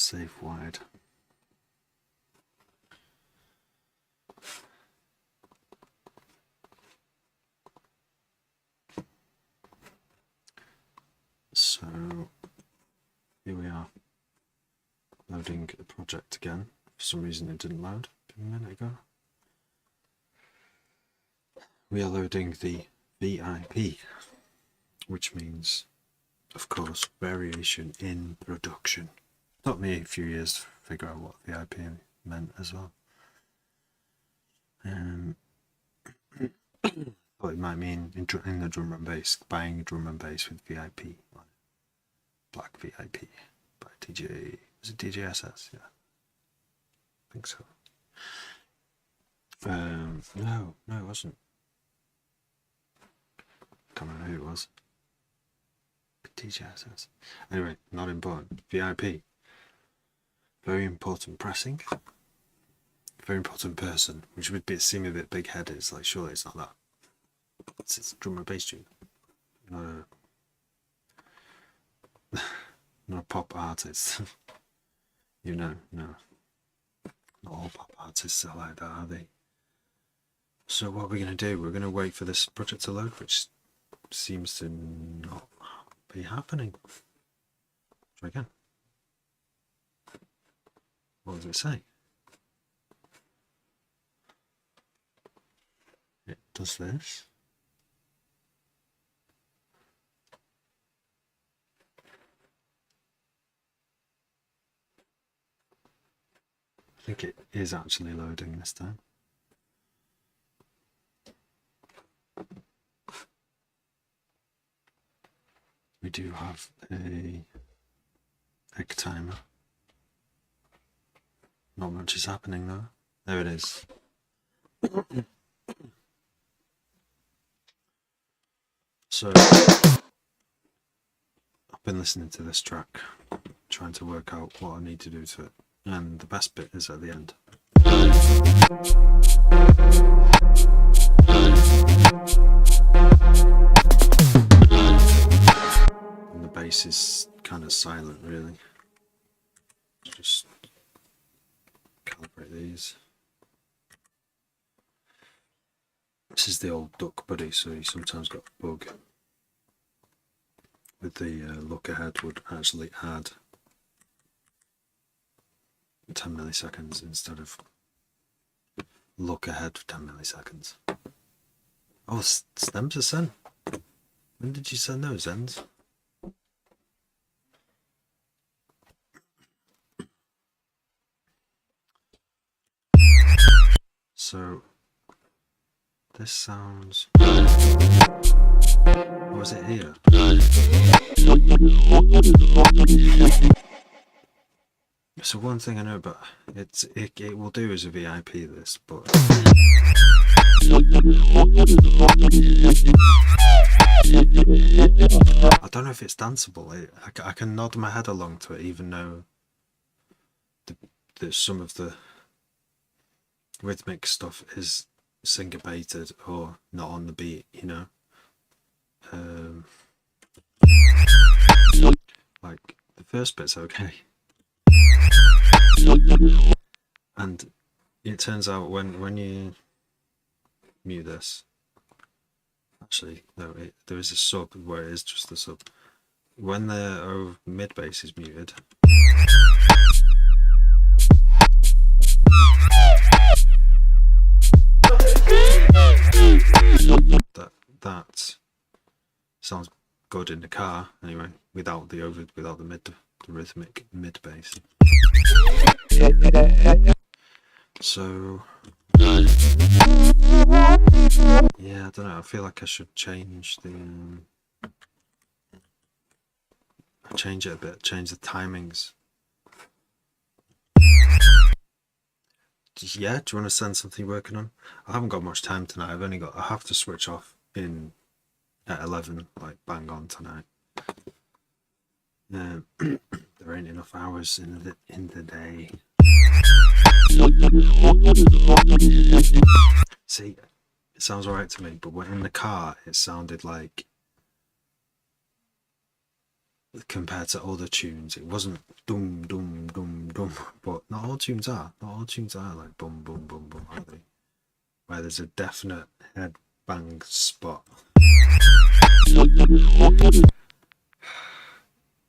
save wide. So here we are, loading the project again. For some reason it didn't load a minute ago. We are loading the VIP, which means, of course, variation in production. Took me a few years to figure out what VIP meant as well. Thought it might mean in the drum and bass, buying a drum and bass with VIP, like Black VIP by DJ. Was it DJSS? Yeah, I think so. No, it wasn't. Can't remember who it was. DJSS. Anyway, not important. VIP. Very important pressing. Very important person, which would seem a bit big-headed. It's like, surely it's not that. It's a drum and bass tune, not a pop artist. You know, no. Not all pop artists are like that, are they? So what we're going to do, we're going to wait for this project to load, which seems to not be happening. Try again. What does it say? It does this. I think it is actually loading this time. We do have a egg timer. Not much is happening though. There it is. So I've been listening to this track, trying to work out what I need to do to it, and the best bit is at the end. And the bass is kind of silent, really. Just calibrate these. This is the old Duck Buddy, so you sometimes got a bug with the look ahead would actually add 10 milliseconds instead of look ahead for 10 milliseconds. Oh, stems are sent. When did you send those ends? So this sounds. Or is it here? So one thing I know about it will do as a VIP this, but I don't know if it's danceable. I can nod my head along to it, even though some of the rhythmic stuff is syncopated or not on the beat, you know. Like the first bit's okay, and it turns out when you mute this, actually no, there is a sub where it is just the sub. When the mid bass is muted, that sounds good in the car anyway, without the rhythmic mid bass. So yeah, I don't know, I feel like I should change the change it a bit, change the timings. Yeah, do you want to send something you're working on? I haven't got much time tonight. I have to switch off at 11, like bang on tonight. There ain't enough hours in the day. See, it sounds alright to me, but when in the car, it sounded like, compared to other tunes, it wasn't dum dum dum dum, but not all tunes are. Not all tunes are like bum bum bum bum, are they? Where there's a definite head bang spot.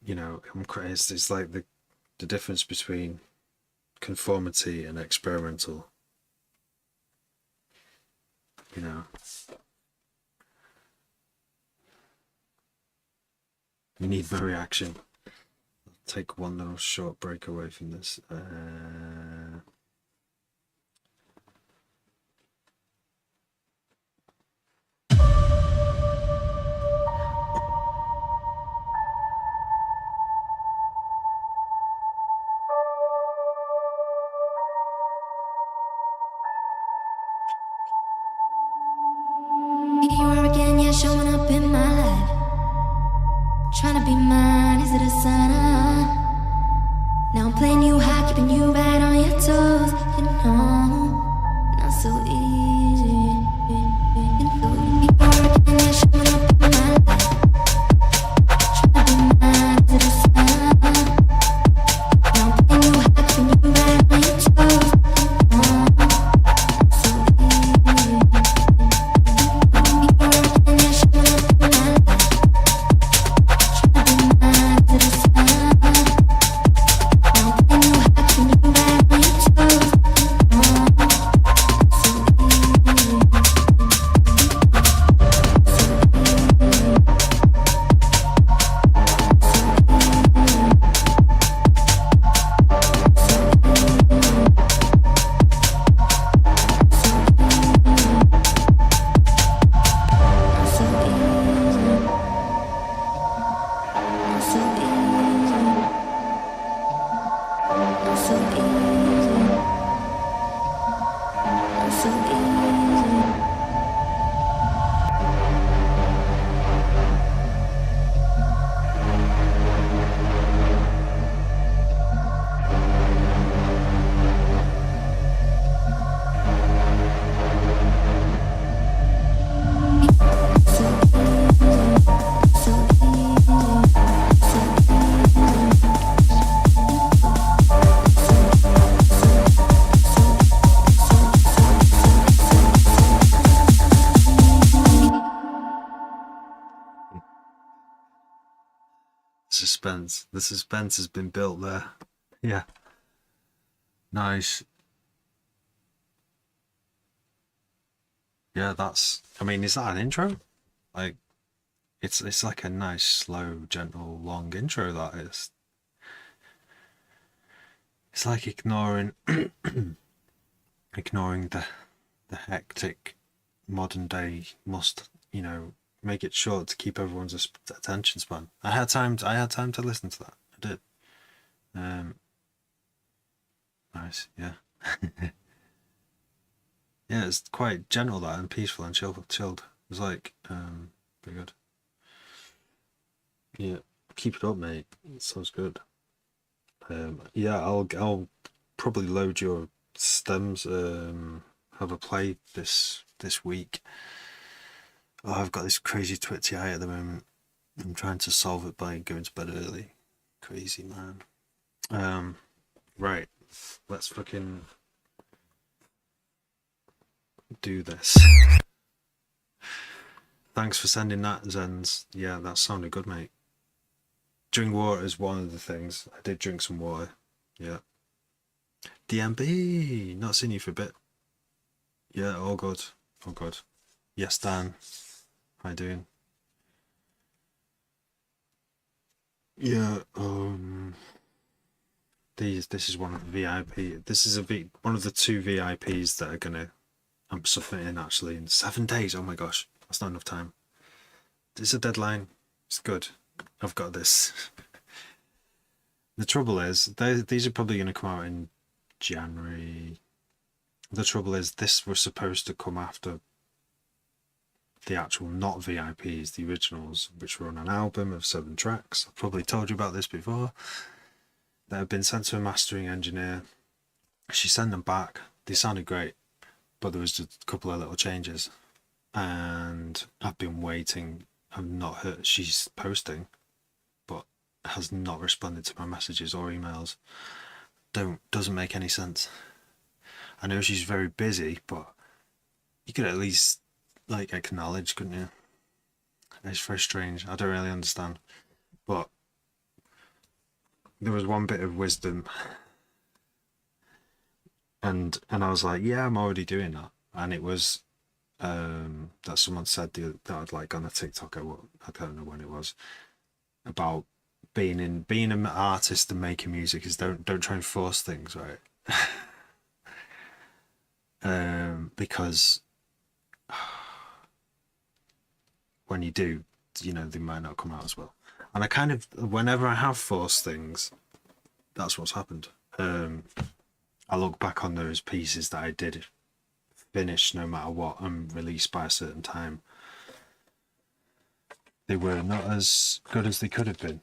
You know, it's like the difference between conformity and experimental. You know, we need more reaction. I'll take one little short break away from this. Here you are again, yeah, showing up in my life. Trying to be mine, is it a sign? Now I'm playing you high, keeping you right on your toes. You know, not so easy. You know, here you are again, yeah, showing up in my life. Trying to be mine, is it a sign? Now I'm playing you high, keeping you right on your toes. You know, not so easy. The suspense has been built there. Yeah. Nice. Yeah, I mean, is that an intro? Like, it's like a nice, slow, gentle, long intro, that is. It's like ignoring the hectic modern day must, make it short to keep everyone's attention span. I had time to listen to that. I did. Nice, yeah. Yeah, it's quite gentle, that, and peaceful and chilled. It's like pretty good. Yeah, keep it up, mate. It sounds good. Yeah, I'll probably load your stems. Have a play this week. Oh, I've got this crazy twitchy eye at the moment. I'm trying to solve it by going to bed early. Crazy, man. Right. Let's fucking do this. Thanks for sending that, Zens. Yeah, that sounded good, mate. Drink water is one of the things. I did drink some water. Yeah. DMB! Not seen you for a bit. Yeah, all good. All good. Yes, Dan. How you doing? Yeah, this is one of the VIP. This is one of the two VIPs that I'm submitting actually in 7 days. Oh my gosh, that's not enough time. There's a deadline. It's good. I've got this. The trouble is, these are probably going to come out in January. The trouble is, this was supposed to come after the actual not VIPs, the originals, which were on an album of 7 tracks. I've probably told you about this before. They have been sent to a mastering engineer. She sent them back. They sounded great, but there was just a couple of little changes. And I've been waiting. I've not heard. She's posting, but has not responded to my messages or emails. doesn't make any sense. I know she's very busy, but you could at least like acknowledge, couldn't you? It's very strange. I don't really understand. But there was one bit of wisdom, and I was like, yeah, I'm already doing that. And it was that someone said that I'd like on a TikTok. I don't know when it was, about being an artist and making music is don't try and force things, right? Because when you do, you know, they might not come out as well. And I kind of, whenever I have forced things, that's what's happened. I look back on those pieces that I did finish no matter what and released by a certain time. They were not as good as they could have been.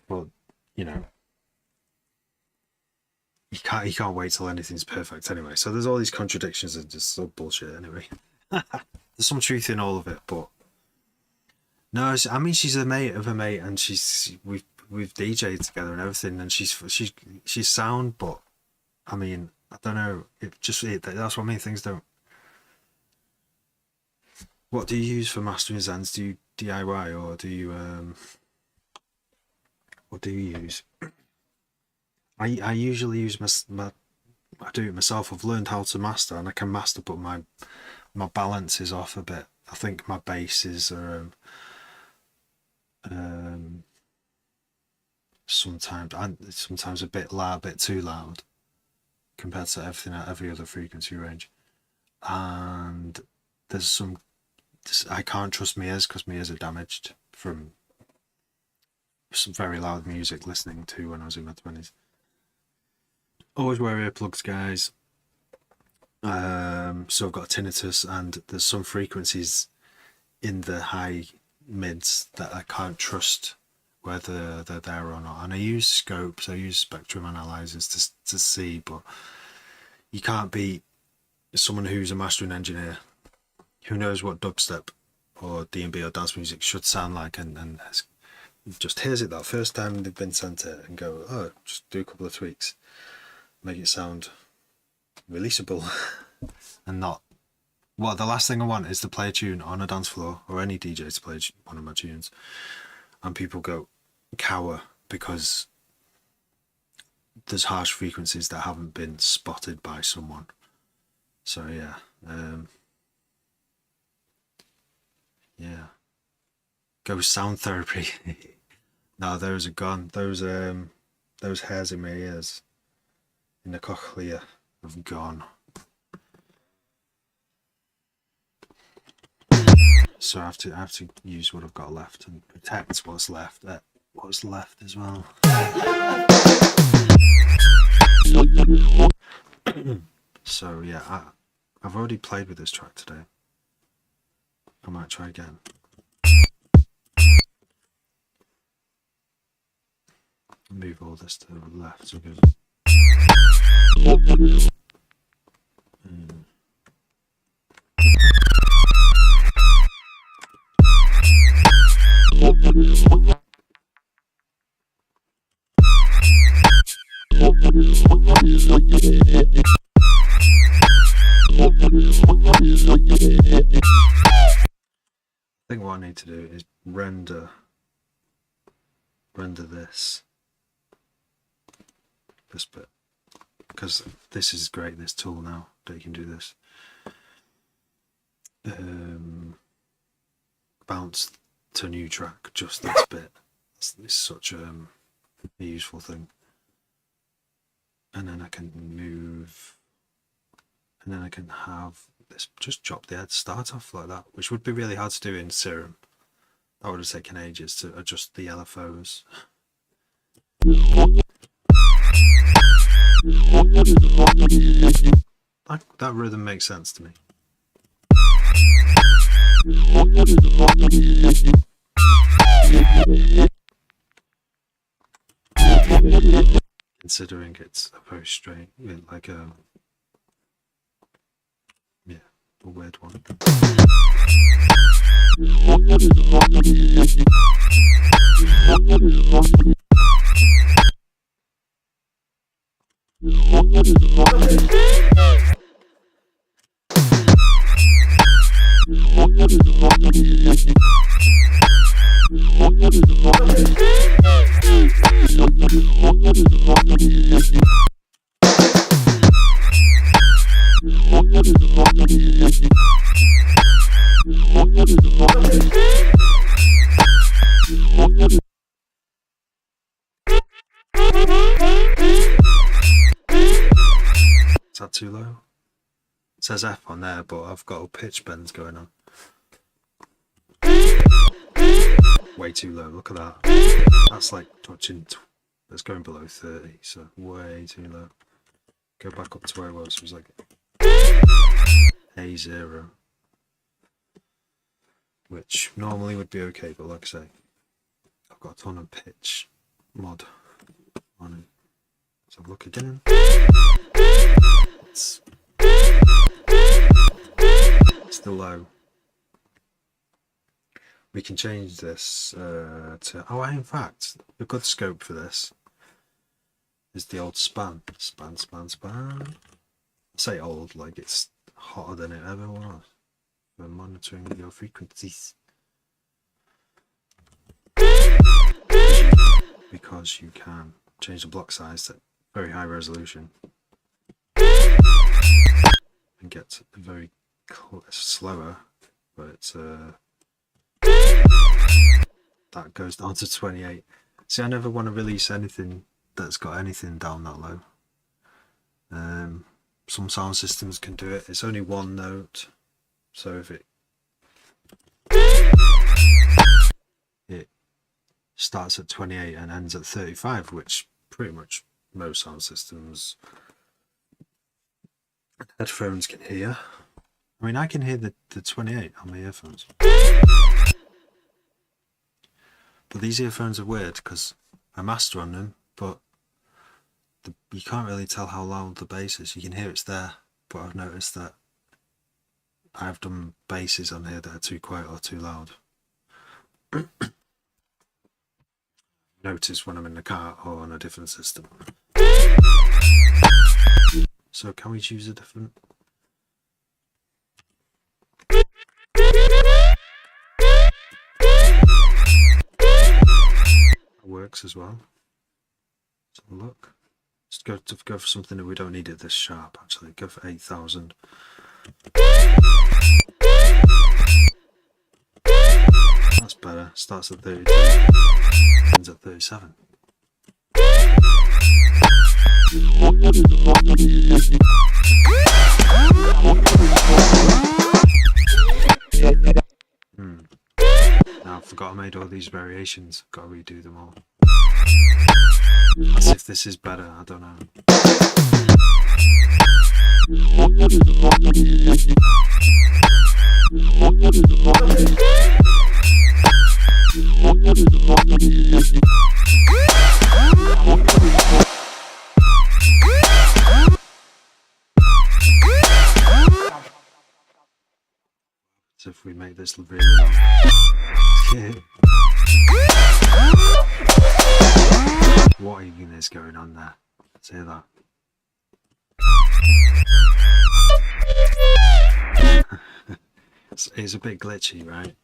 But you know, you can't wait till anything's perfect anyway. So there's all these contradictions and just so bullshit anyway. There's some truth in all of it, but no, I mean, she's a mate of a mate, and we've DJed together and everything, and she's sound, but I mean, I don't know. That's what I mean. Things don't. What do you use for mastering Zens? Do you DIY or do you what do you use? I usually use I do it myself. I've learned how to master, and I can master, but my balance is off a bit. I think my basses are sometimes a bit loud, a bit too loud compared to every other frequency range. And there's I can't trust my ears because my ears are damaged from some very loud music listening to when I was in my 20s. Always wear earplugs, guys. So I've got tinnitus, and there's some frequencies in the high mids that I can't trust whether they're there or not. And I use scopes, I use spectrum analyzers to see, but you can't beat someone who's a mastering engineer who knows what dubstep or D&B or dance music should sound like, and just hears it that first time they've been sent it and go, oh, just do a couple of tweaks, make it sound releasable. And not, well, the last thing I want is to play a tune on a dance floor, or any DJ to play one of my tunes, and people go cower because there's harsh frequencies that haven't been spotted by someone. So yeah, go sound therapy. No, those are gone. Those hairs in my ears, in the cochlea, have gone. So I have to use what I've got left and protect what's left. What's left as well. So yeah, I've already played with this track today. I might try again. Move all this to the left so it goes. I think what I need to do is render this bit, because this is great, this tool now that you can do this. Bounce to a new track, just this bit. It's such a useful thing. And then I can move, and then I can have this, just drop the head, start off like that, which would be really hard to do in Serum. That would have taken ages to adjust the LFOs. That rhythm makes sense to me. Considering it's a very strange, like a weird one. too low? It says F on there, but I've got a pitch bends going on. Way too low, look at that. That's like touching, that's going below 30, so way too low. Go back up to where it was, it was like A0. Which normally would be okay, but like I say, I've got a ton of pitch mod on it. So look again. It's still low. We can change this to... Oh, in fact, a good scope for this is the old span. Span. I say old, like it's hotter than it ever was. For monitoring your frequencies. Because you can change the block size to very high resolution. And get very slower, but that goes down to 28. See, I never want to release anything that's got anything down that low. Some sound systems can do it. It's only one note, so if it starts at 28 and ends at 35, which pretty much most sound systems, headphones can hear. I mean, I can hear the 28 on my earphones. But these earphones are weird because I master on them, but you can't really tell how loud the bass is. You can hear it's there, but I've noticed that I've done basses on here that are too quiet or too loud. Notice when I'm in the car or on a different system. So can we choose a different? That works as well. Let's have a look. Let's go for something that we don't need it this sharp. Actually, go for 8,000. That's better. Starts at 32, ends at 37. Now I forgot I made all these variations. Got to redo them all. Let's see if this is better. I don't know. So if we make this really long. What even is going on there? Let's hear that. It's a bit glitchy, right?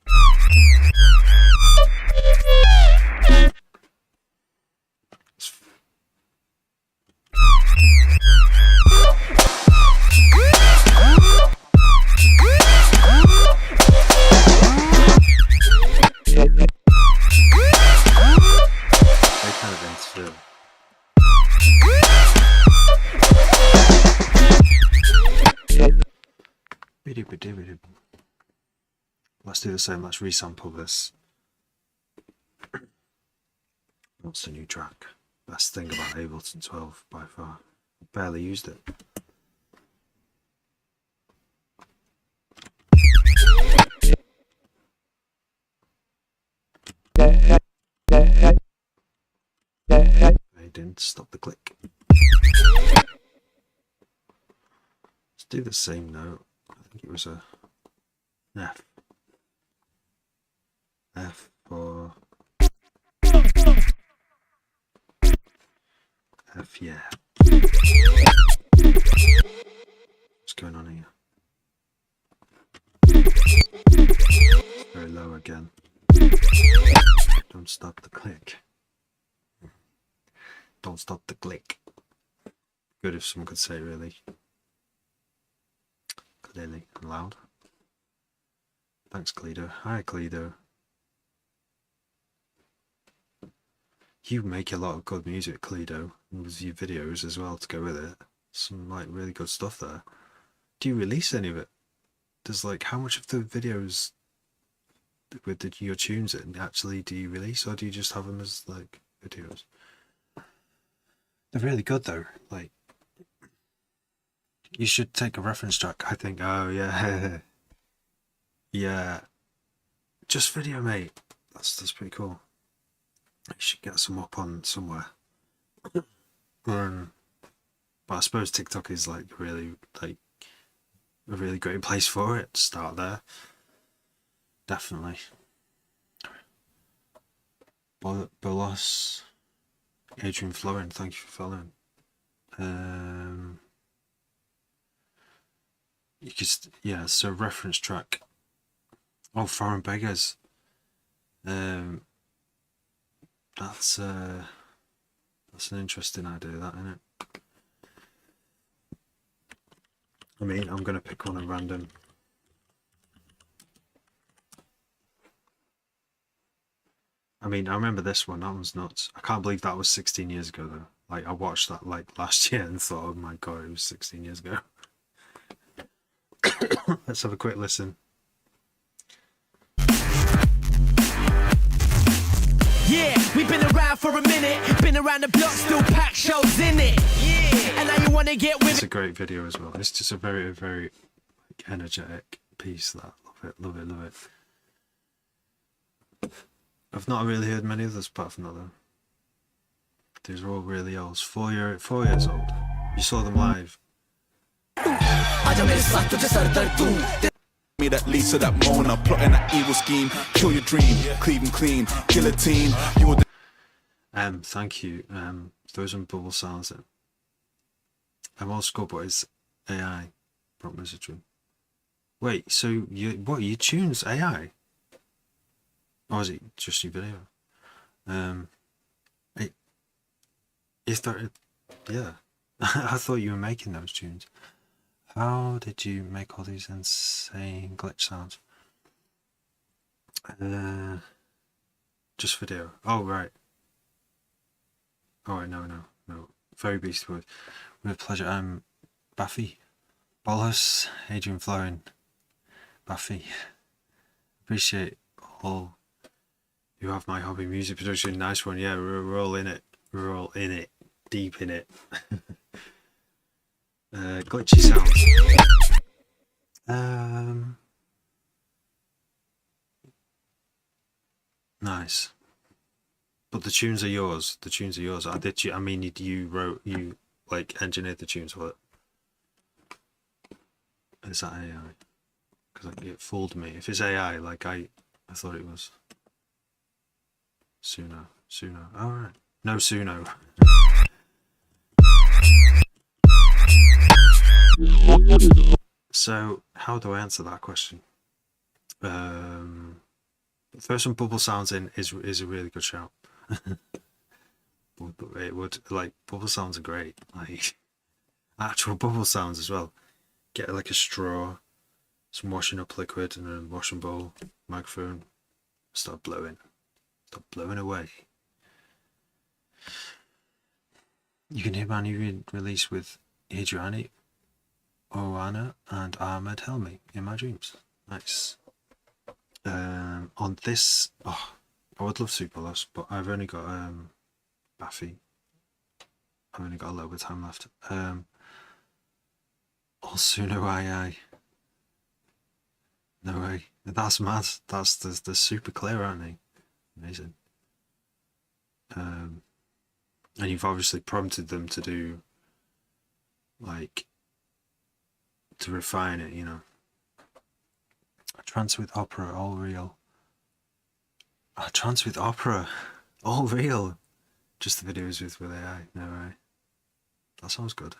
Let's do the same, let's resample this. What's the new track? Best thing about Ableton 12 by far. Barely used it. I didn't stop the click. Let's do the same note. I think it was a F. F for F, yeah. What's going on here? It's very low again. Don't stop the click. Don't stop the click. Good if someone could say really clearly and loud. Thanks, Cledo. Hi, Cledo. You make a lot of good music, Cledo, with your videos as well to go with it. some like really good stuff there. Do you release any of it? Does like how much of the videos with your tunes in actually do you release, or do you just have them as like videos? They're really good though. Like, you should take a reference track, I think. Oh yeah. Yeah, just video, mate. That's pretty cool. You should get some up on somewhere. But I suppose TikTok is like really like a really great place for it. Start there, definitely. Bolos, Adrian Florin, thank you for following. You could, yeah. So reference track. Oh, Foreign Beggars. That's an interesting idea, that, isn't it? I mean, I'm gonna pick one at random. I mean, I remember this one. That one's nuts. I can't believe that was 16 years ago, though. Like, I watched that like last year and thought, oh my god, it was 16 years ago. Let's have a quick listen. Yeah, we've been around for a minute, been around the block, still pack shows in it. Yeah, and now you wanna get with It's a great video as well. It's just a very, very like, energetic piece. That love it, love it, love it. I've not really heard many others apart from that though. These are all really old. 4 years old. You saw them live. Me that Lisa, that Mona, plotting that evil scheme, kill your dream, cleave and clean, guillotine. You will. Thank you. Those are bubble sounds. I'm old school, but it's AI. Prompt messaging. Wait, so your tunes AI? Or is it just your video? Is that? Yeah. I thought you were making those tunes. How did you make all these insane glitch sounds? Just video. Oh, right. Oh, right, no. Very Beastie Boys. With pleasure. Buffy. Bolos. Adrian Florin. Buffy. Appreciate all you have my hobby music production. Nice one. Yeah, we're all in it. We're all in it. Deep in it. Glitchy sounds. Nice. But the tunes are yours. The tunes are yours. I mean, you like engineered the tunes for it. Is that AI? Because it fooled me. If it's AI, like I thought it was Suno. All right. No Suno. So, how do I answer that question? First one, bubble sounds in is a really good shout. It would like bubble sounds are great. Like actual bubble sounds as well. Get like a straw, some washing up liquid, and a washing bowl, microphone. Start blowing away. You can hear my new release with Adriani, Oana, and Ahmed Helmi in my dreams. Nice. On this, I would love Super Loss, but I've only got Baffy. I've only got a little bit of time left. Suno II. No way. That's mad. That's the super clear, aren't they? Amazing. And you've obviously prompted them to do like to refine it, you know. A trance with opera, all real. A trance with opera, all real. Just the videos with AI. No way. That sounds good.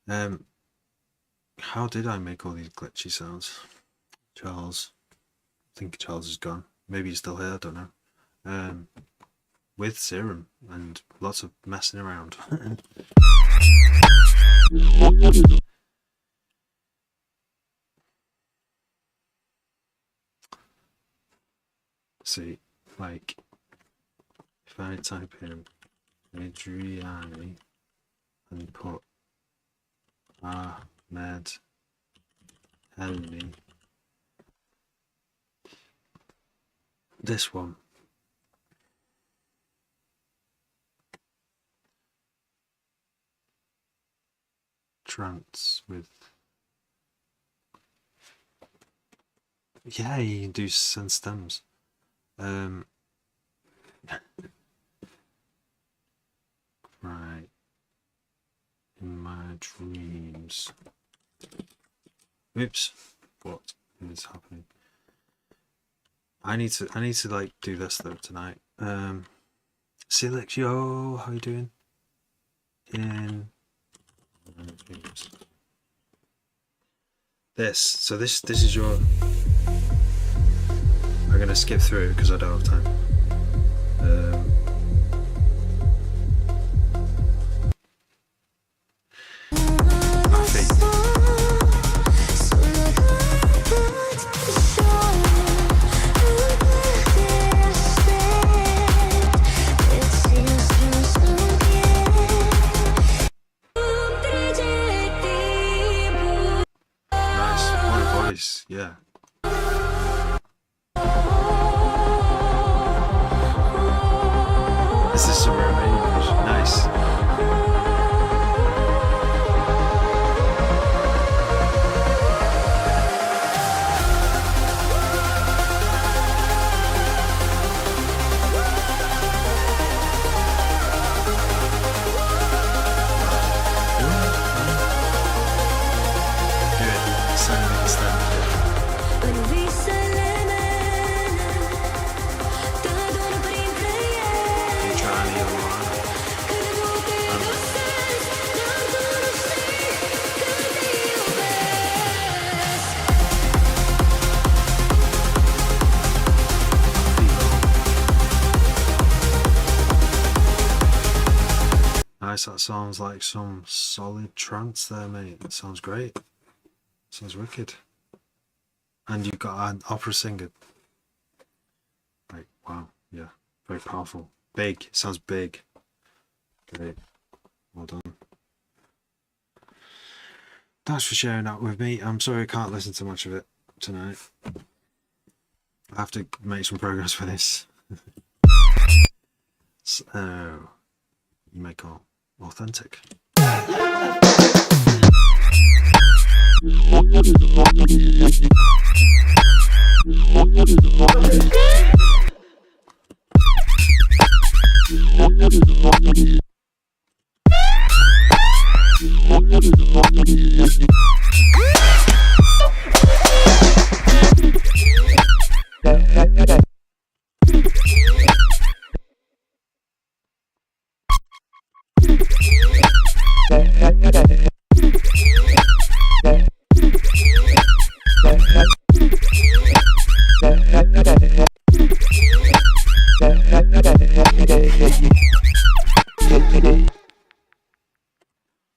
How did I make all these glitchy sounds? Charles. I think Charles is gone. Maybe he's still here, I don't know. With serum and lots of messing around. See, like, if I type in Adriani, and put Ahmed Helmi. This one. Trance with. Yeah, you can do send stems. Right. In my dreams. Oops. What is happening? I need to like do this though tonight. Silix, yo, how you doing? In this. So this is your. I'm gonna skip through because I don't have time. Yeah. This is some Romanian version. Nice. Good. Sounding standard. Nice, that sounds like some solid trance there, mate. That sounds great. Sounds wicked. And you've got an opera singer. Like, wow, yeah. Very powerful. Big. It sounds big. Great. Well done. Thanks for sharing that with me. I'm sorry I can't listen to much of it tonight. I have to make some progress with this. So, you may call authentic.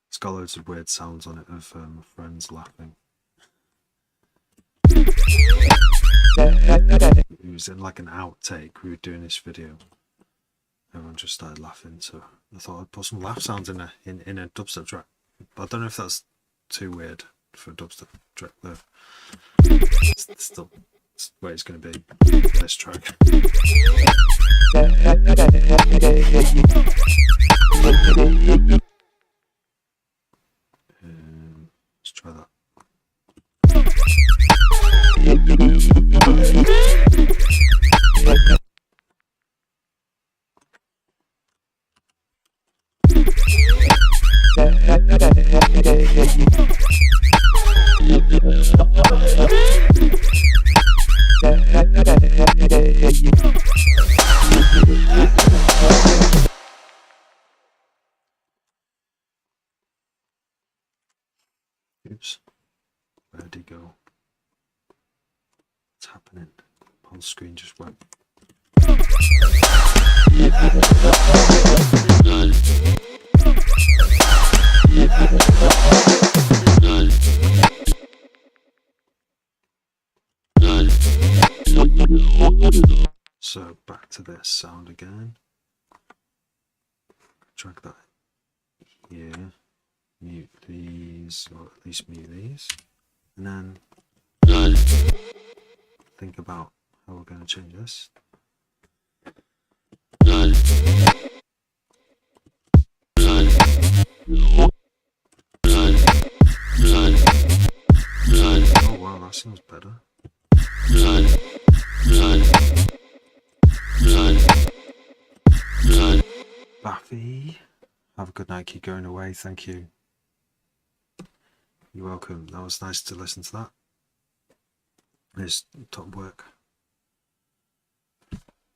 It's got loads of weird sounds on it of friends laughing. It was in like an outtake. We were doing this video. Everyone just started laughing, so I thought I'd put some laugh sounds in a dubstep track. But I don't know if that's too weird for a dubstep track though. It's still it's the way it's going to be for this track. Let's try that. Oops. Where'd he go? What's happening? Whole screen just went. So back to this sound again. Drag that here. mute these, or at least mute these, and then think about how we're going to change this. Oh wow, that sounds better. Buffy, have a good night, keep going away, thank you. You're welcome, that was nice to listen to that. It's top work.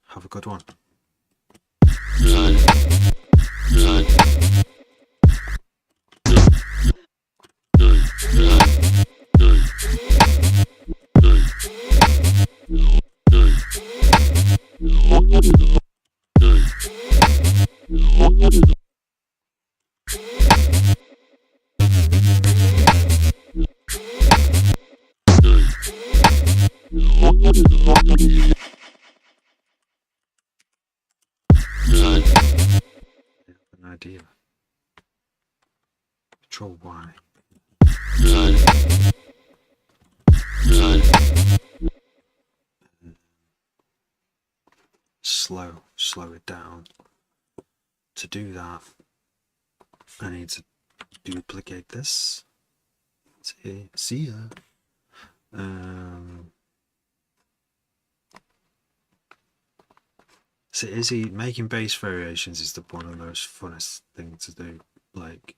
Have a good one. An idea. Control Y. Slow it down. To do that, I need to duplicate this. See ya. So making bass variations is one of the most funnest things to do. Like,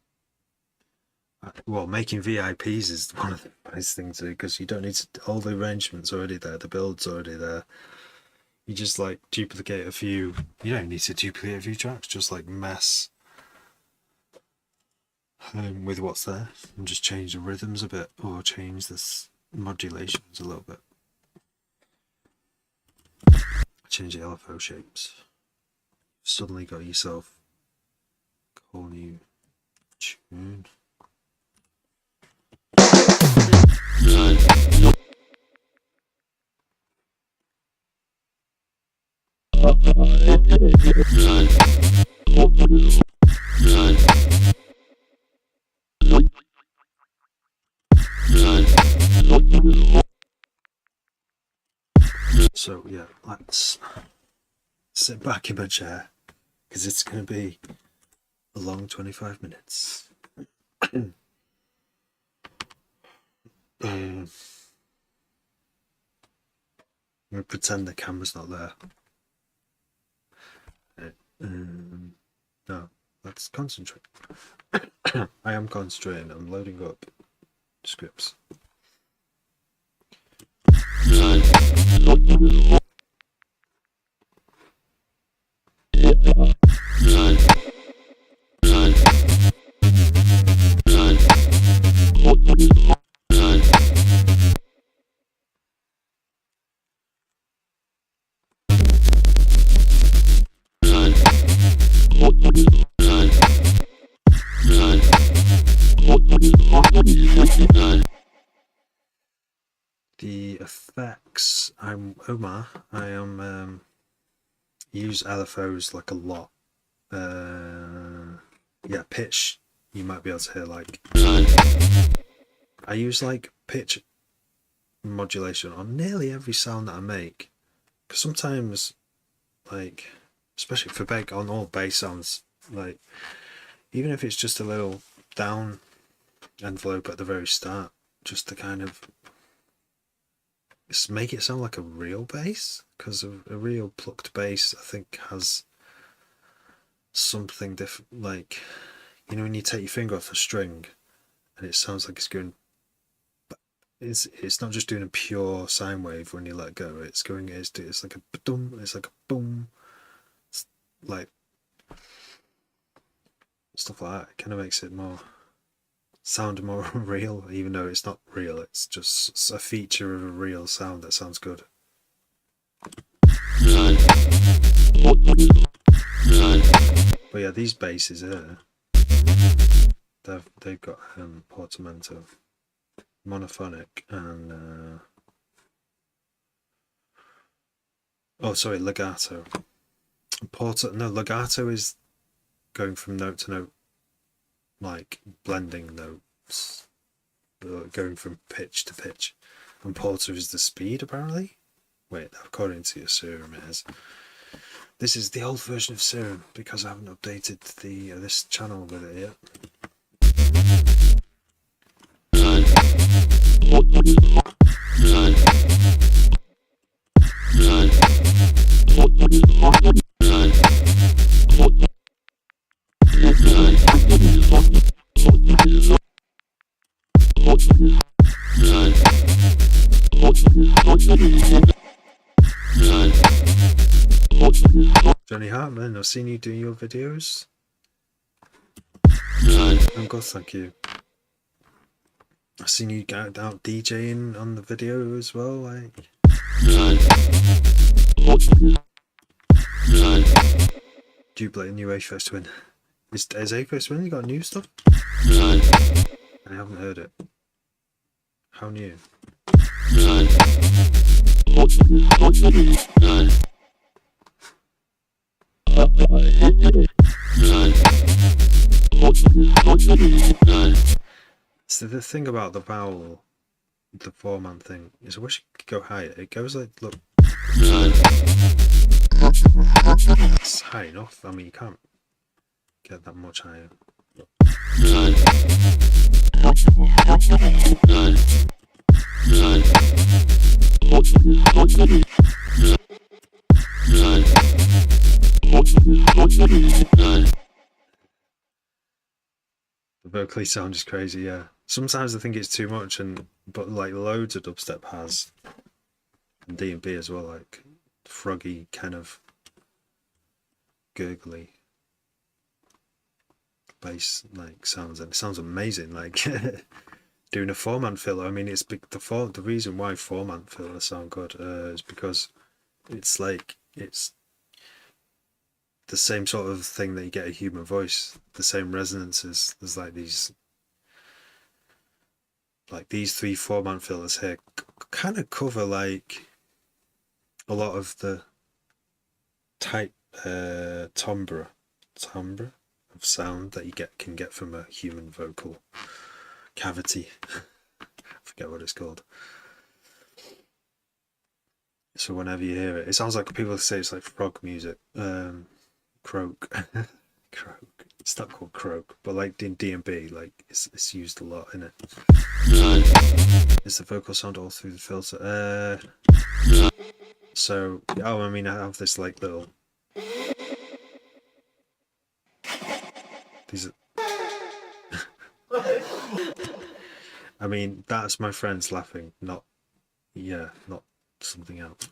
well, making VIPs is one of the best things to do because you don't need to. All the arrangements already there, the build's already there. You just like duplicate a few. You don't need to duplicate a few tracks. Just like mess with what's there and just change the rhythms a bit or change this modulations a little bit. Change the LFO shapes. Suddenly got yourself a whole new tune. So yeah, let's sit back in my chair because it's going to be a long 25 minutes. I'm going to pretend the camera's not there. No, let's concentrate. I am concentrating. I'm loading up scripts. The effects, I'm Omar. I am use LFOs like a lot. Yeah, pitch. You might be able to hear like. I use like pitch modulation on nearly every sound that I make, because sometimes, like, especially for on all bass sounds, like even if it's just a little down envelope at the very start, just to kind of make it sound like a real bass, because a real plucked bass I think has something different. Like, you know, when you take your finger off a string and it sounds like it's going, it's not just doing a pure sine wave when you let go. It's going, it's like a boom, it's like a boom, it's like stuff like that. It kind of makes it sound more real, even though it's not real. It's just a feature of a real sound that sounds good. But yeah, these basses here, they've got portamento, monophonic, and oh sorry, legato. Legato is going from note to note like blending notes, going from pitch to pitch, and porter is the speed apparently. Wait, according to your serum it is. This is the old version of serum because I haven't updated the this channel with it yet. Johnny Hartman, I've seen you doing your videos. I'm good, thank you. I've seen you out DJing on the video as well, like. Do you play new Age First Win? Is Age First Win? You got new stuff? I haven't heard it. How new? So the thing about the vowel, the 4-man thing, is I wish it could go higher. It goes like, look. It's high enough. I mean, you can't get that much higher. The vocally sound is crazy, yeah. Sometimes I think it's too much, but like loads of dubstep has, and D&B as well, like froggy kind of gurgly bass like sounds, and it sounds amazing. Like doing a 4-man filler. I mean, it's the reason why 4-man fillers sound good is because it's like it's the same sort of thing that you get a human voice, the same resonances. There's like these 3 4-man fillers here kind of cover like a lot of the type timbre of sound that you can get from a human vocal cavity. I forget what it's called. So whenever you hear it, it sounds like people say it's like frog music. Croak. Croak. It's not called croak, but like in D&B, like it's used a lot in it. Is the vocal sound all through the filter? So I mean, I have this like little. These are. I mean, that's my friends laughing, not something else.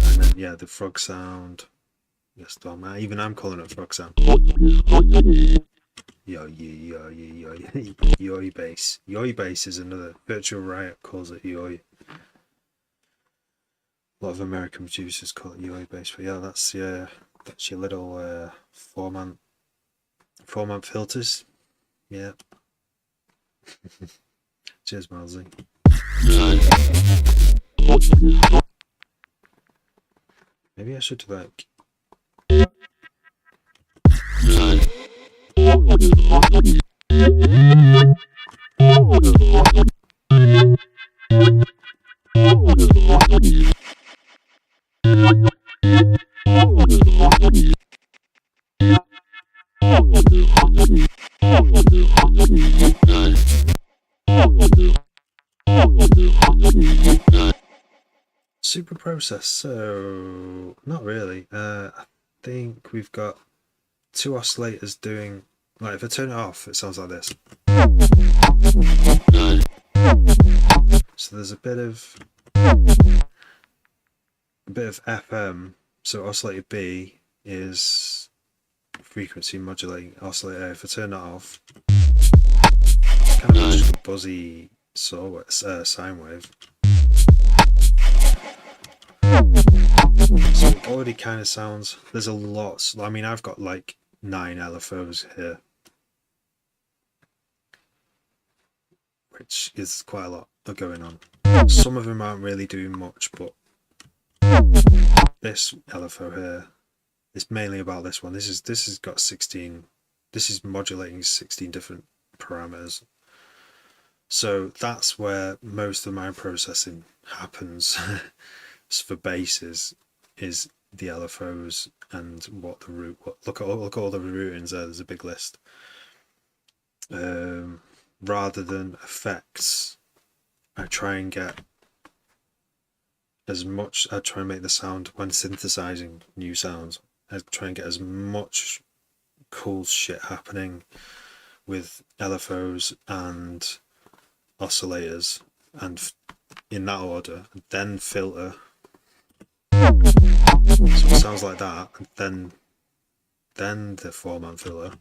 And then yeah, the frog sound. Yes, even I'm calling it frog sound. Yoi bass. Yoi bass is another. Virtual Riot calls it yoi. A lot of American producers call it yoi bass, but yeah, that's your little 4-man filters. Yeah. Cheers, Milesy. Maybe I should like. Super process, so not really. I think we've got 2 oscillators doing, like if I turn it off it sounds like this. So there's a bit of FM, so oscillator B is frequency modulating oscillator. If I turn that off, it's kind of just a buzzy sine wave. So it already kind of sounds, there's a lot. I mean, I've got like 9 LFOs here, which is quite a lot going on. Some of them aren't really doing much, but this LFO here It's mainly about this one. This has got 16. This is modulating 16 different parameters. So that's where most of my processing happens. For basses is the LFOs and what the root. Look at all the rootings there. There's a big list. Rather than effects, I try and get as much. I try and make the sound when synthesizing new sounds. I try and get as much cool shit happening with LFOs and oscillators, and in that order, and then filter. So it sounds like that, and then the 4-man filler,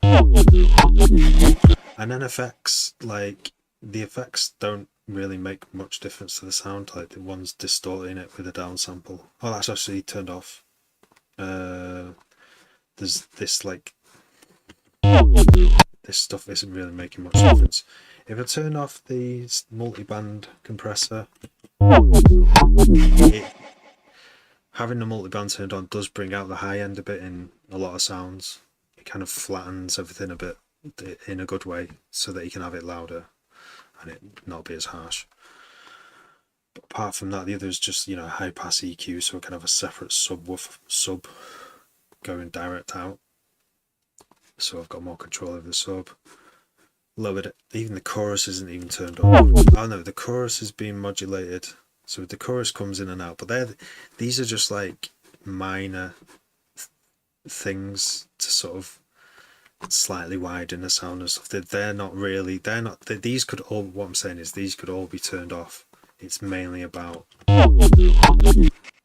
and then effects. Like the effects don't really make much difference to the sound. Like the one's distorting it with a downsample. Oh, that's actually turned off. There's this like this stuff isn't really making much difference. If I turn off the multi-band compressor, having the multi-band turned on does bring out the high end a bit in a lot of sounds. It kind of flattens everything a bit in a good way so that you can have it louder and it not be as harsh. But apart from that, the other is just, you know, high pass EQ, so it can have a separate subwoofer sub going direct out. So I've got more control over the sub. Lowered it. Even the chorus isn't even turned up. Oh no, the chorus is being modulated. So the chorus comes in and out, but these are just like minor things to sort of slightly widen the sound and stuff. These could all, what I'm saying is these could all be turned off. It's mainly about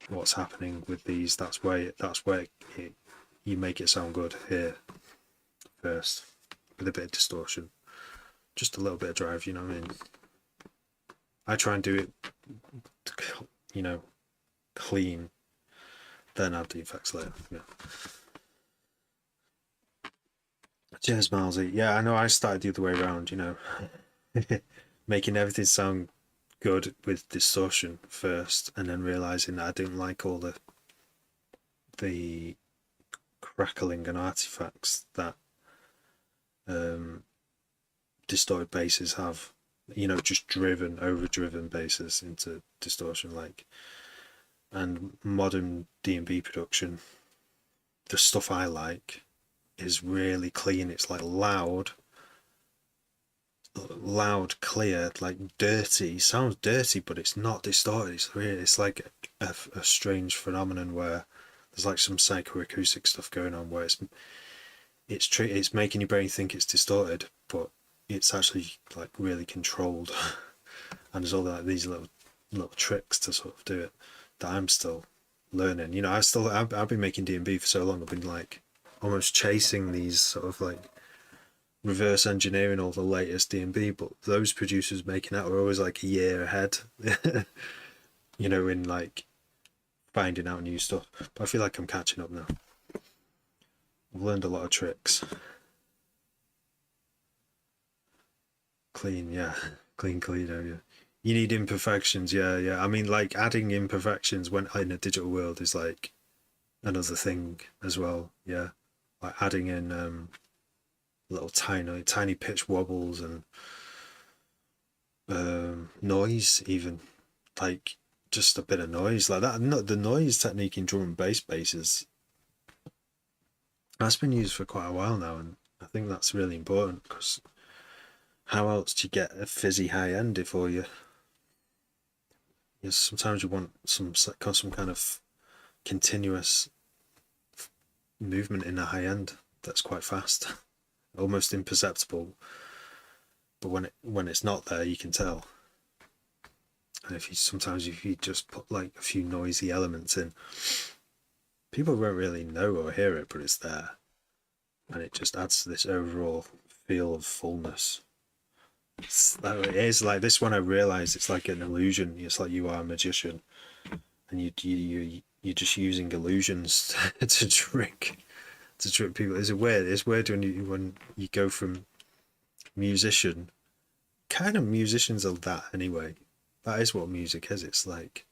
what's happening with these. That's where you make it sound good here first, with a bit of distortion. Just a little bit of drive, you know what I mean? I try and do it, you know, clean, then add the effects later. Yeah. Cheers, Milesy. Yeah, I know I started the other way around, you know, making everything sound good with distortion first, and then realizing that I didn't like all the crackling and artifacts that distorted basses have, you know, just overdriven basses into distortion, like. And modern D&B production, the stuff I like is really clean. It's like loud, clear, like dirty. Sounds dirty, but it's not distorted. It's like a strange phenomenon where there's like some psychoacoustic stuff going on where it's making your brain think it's distorted, but it's actually like really controlled. And there's all like these little tricks to sort of do it that I'm still learning. You know, I've been making D&B for so long. I've been like almost chasing these sort of like reverse engineering all the latest D&B, but those producers making that were always like a year ahead. You know, in like finding out new stuff. But I feel like I'm catching up now. I've learned a lot of tricks. Clean, yeah. Clean, yeah. You need imperfections, yeah. I mean, like adding imperfections when in a digital world is like another thing as well, yeah. Like adding in little tiny pitch wobbles and noise, even like just a bit of noise like that. The noise technique in drum and bass basses, that's been used for quite a while now, and I think that's really important, because how else do you get a fizzy high end before you? Sometimes you want some kind of continuous movement in the high end that's quite fast, almost imperceptible. But when it's not there, you can tell. And sometimes if you just put like a few noisy elements in, people won't really know or hear it, but it's there, and it just adds to this overall feel of fullness. It is like this one. I realized it's like an illusion. It's like you are a magician, and you're just using illusions to trick people. It's weird when you go from musician. Kind of musicians are that anyway. That is what music is. It's like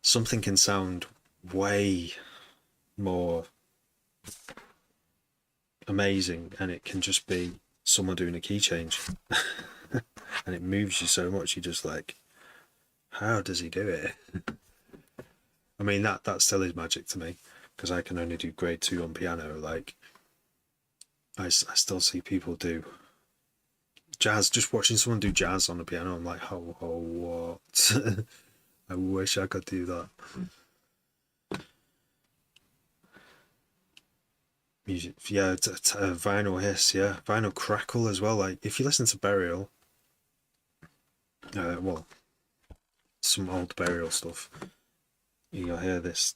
something can sound way more amazing, and it can just be someone doing a key change. And it moves you so much, you just like, how does he do it? I mean, that still is magic to me, because I can only do grade 2 on piano. Like, I still see people do jazz. Just watching someone do jazz on the piano, I'm like, oh what? I wish I could do that. Music, yeah, vinyl hiss, yeah, vinyl crackle as well. Like, if you listen to Burial, well, some old Burial stuff, you'll hear this.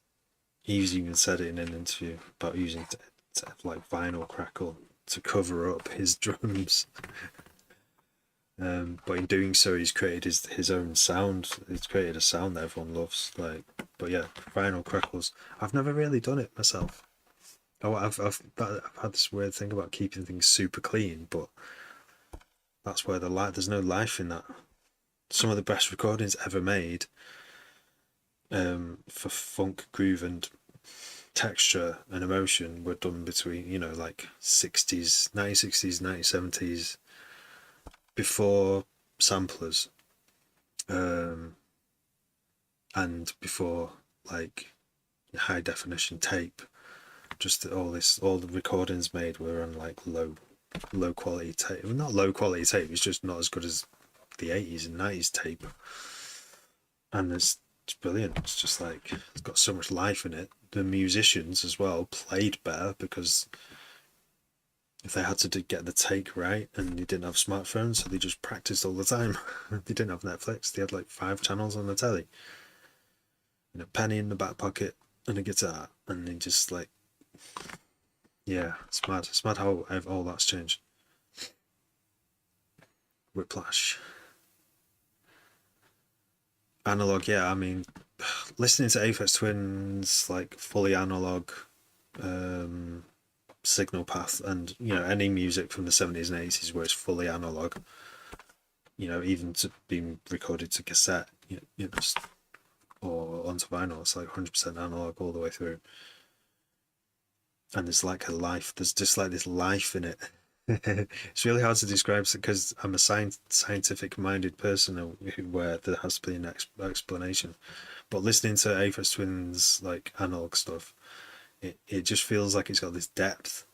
He's even said it in an interview about using like vinyl crackle to cover up his drums. But in doing so, he's created his own sound. He's created a sound that everyone loves. Like, but yeah, vinyl crackles. I've never really done it myself. Oh, I've had this weird thing about keeping things super clean, but that's where there's no life in that. Some of the best recordings ever made, for funk, groove, and texture and emotion, were done between, you know, like 60s, 1960s, 1970s, before samplers, and before like high definition tape. Just all the recordings made were on like low quality tape. Well, not low quality tape, it's just not as good as the 80s and 90s tape. And it's brilliant. It's just like, it's got so much life in it. The musicians as well played better, because if they had to get the take right, and they didn't have smartphones, so they just practiced all the time. They didn't have Netflix, they had like 5 channels on the telly and a penny in the back pocket and a guitar, and they just like, yeah, it's mad how all that's changed. Whiplash. Analog, yeah, I mean, listening to Aphex Twins, like fully analog, signal path, and, you know, any music from the 70s and 80s where it's fully analog, you know, even to being recorded to cassette, you know, or onto vinyl, it's like 100% analog all the way through. And there's like a life, there's just like this life in it. It's really hard to describe, because I'm a scientific minded person where there has to be an explanation. But listening to Aphex Twins, like analog stuff, it just feels like it's got this depth,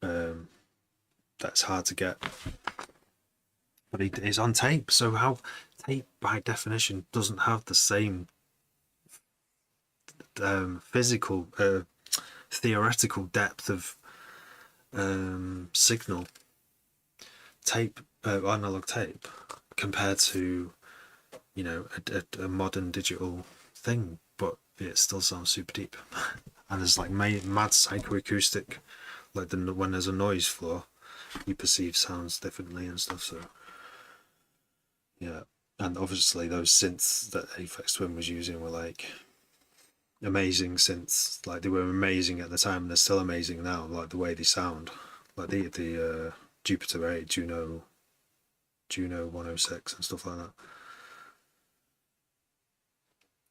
that's hard to get. But it's on tape, so how tape by definition doesn't have the same physical, theoretical depth of signal tape, analog tape, compared to, you know, a modern digital thing, but it still sounds super deep. And there's like mad psychoacoustic, like when there's a noise floor, you perceive sounds differently and stuff. So yeah, and obviously those synths that Aphex Twin was using were like amazing synths. Like, they were amazing at the time, and they're still amazing now. Like the way they sound, like the Jupiter 8, Juno 106 and stuff like that.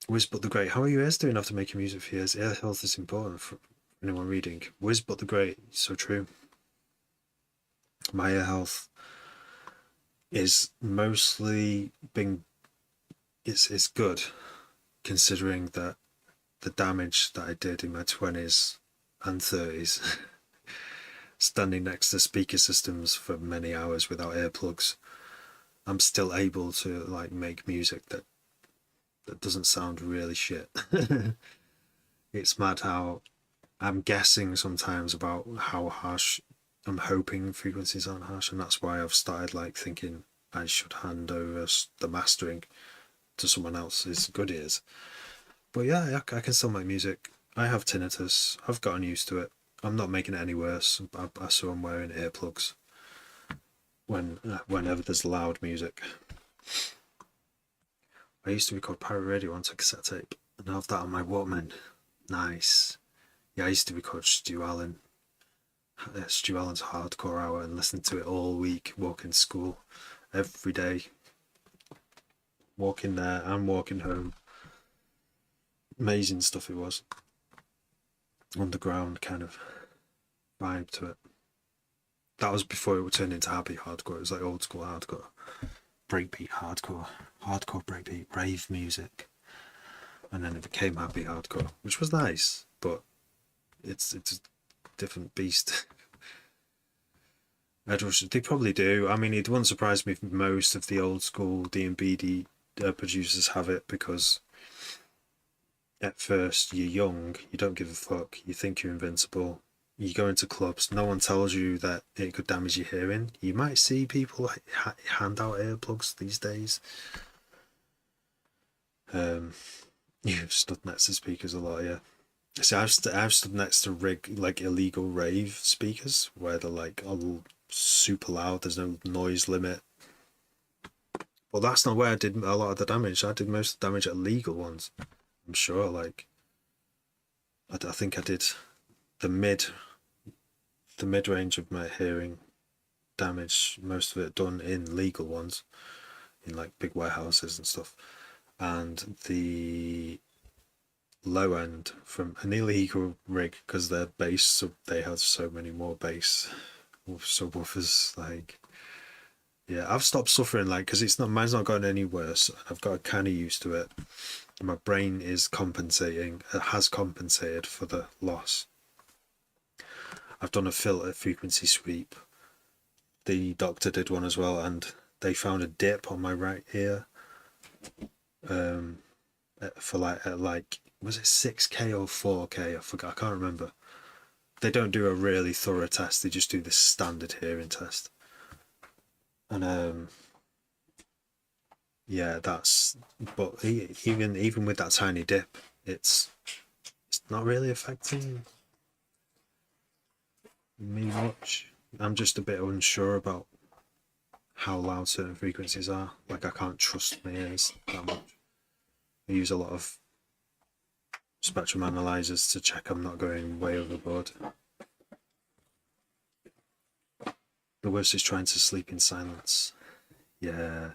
Wiz But the Great, how are your ears doing after making music for years? Ear health is important for anyone reading. Wiz But the Great, so true. My ear health is mostly it's good, considering that the damage that I did in my 20s and 30s, standing next to speaker systems for many hours without earplugs. I'm still able to like make music that doesn't sound really shit. It's mad how I'm guessing sometimes about how harsh. I'm hoping frequencies aren't harsh, and that's why I've started like thinking I should hand over the mastering to someone else's good ears. But yeah, I can still make music. I have tinnitus. I've gotten used to it. I'm not making it any worse. So I'm wearing earplugs whenever there's loud music. I used to record pirate radio onto cassette tape, and I have that on my Walkman. Nice. Yeah, I used to record Stu Allen's Hardcore Hour, and listen to it all week, walking to school, every day. Walking there and walking home. Amazing stuff it was. underground kind of vibe to it. That was before it would turn into happy hardcore. It was like old school hardcore, breakbeat hardcore, hardcore breakbeat, rave music, and then it became happy hardcore, which was nice, but it's a different beast. They probably do. I mean, it wouldn't surprise me if most of the old school D&B producers have it, because at first you're young, you don't give a fuck, you think you're invincible. You go into clubs, no one tells you that it could damage your hearing. You might see people hand out earplugs these days. You've stood next to speakers a lot, yeah. See, I've stood next to like illegal rave speakers where they're like all super loud. There's no noise limit. Well, that's not where I did a lot of the damage. I did most of the damage at legal ones. I'm sure. Like, I think I did the mid range of my hearing damage. Most of it done in legal ones, in like big warehouses and stuff, and the low end from an illegal rig, because their bass, so they have so many more bass subwoofers. Like, yeah, I've stopped suffering, like, because mine's not gotten any worse. I've got kind of used to it. My brain is compensating. It has compensated for the loss. I've done a filter frequency sweep. The doctor did one as well, and they found a dip on my right ear. For like was it 6K or 4K? I forgot. I can't remember. They don't do a really thorough test. They just do the standard hearing test. And yeah, but even with that tiny dip, it's not really affecting me much. I'm just a bit unsure about how loud certain frequencies are. Like, I can't trust my ears that much. I use a lot of spectrum analyzers to check I'm not going way overboard. The worst is trying to sleep in silence. Yeah.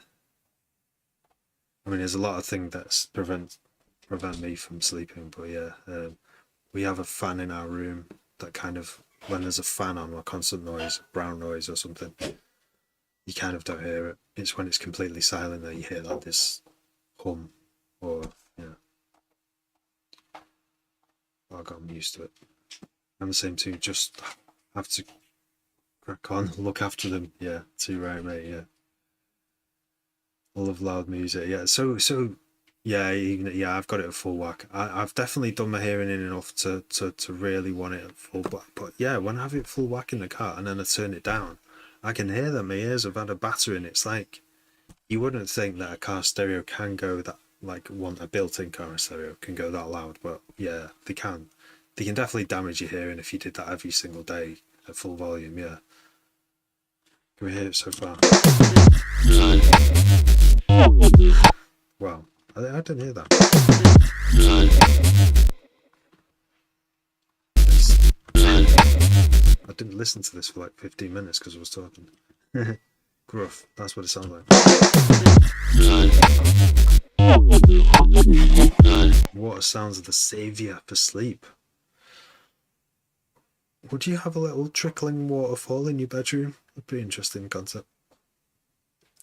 I mean, there's a lot of things that prevent me from sleeping, but yeah. We have a fan in our room that kind of, when there's a fan on, or constant noise, brown noise or something, you kind of don't hear it. It's when it's completely silent that you hear like this hum, or yeah. I got used to it. I'm the same too. Just have to crack on, look after them. Yeah, too right, mate. Yeah. I love loud music. Yeah. So yeah. I've got it at full whack. I've definitely done my hearing in enough to really want it at full whack. But yeah, when I have it full whack in the car and then I turn it down, I can hear that my ears have had a battering. It's like, you wouldn't think that a car stereo can go that, like, a built-in car stereo can go that loud, but yeah, they can. They can definitely damage your hearing if you did that every single day at full volume. Yeah. Can we hear it so far? Wow, I didn't hear that. I didn't listen to this for like 15 minutes because I was talking. Gruff, that's what it sounds like. Water sounds of the saviour for sleep. Would you have a little trickling waterfall in your bedroom? That'd be an interesting concept.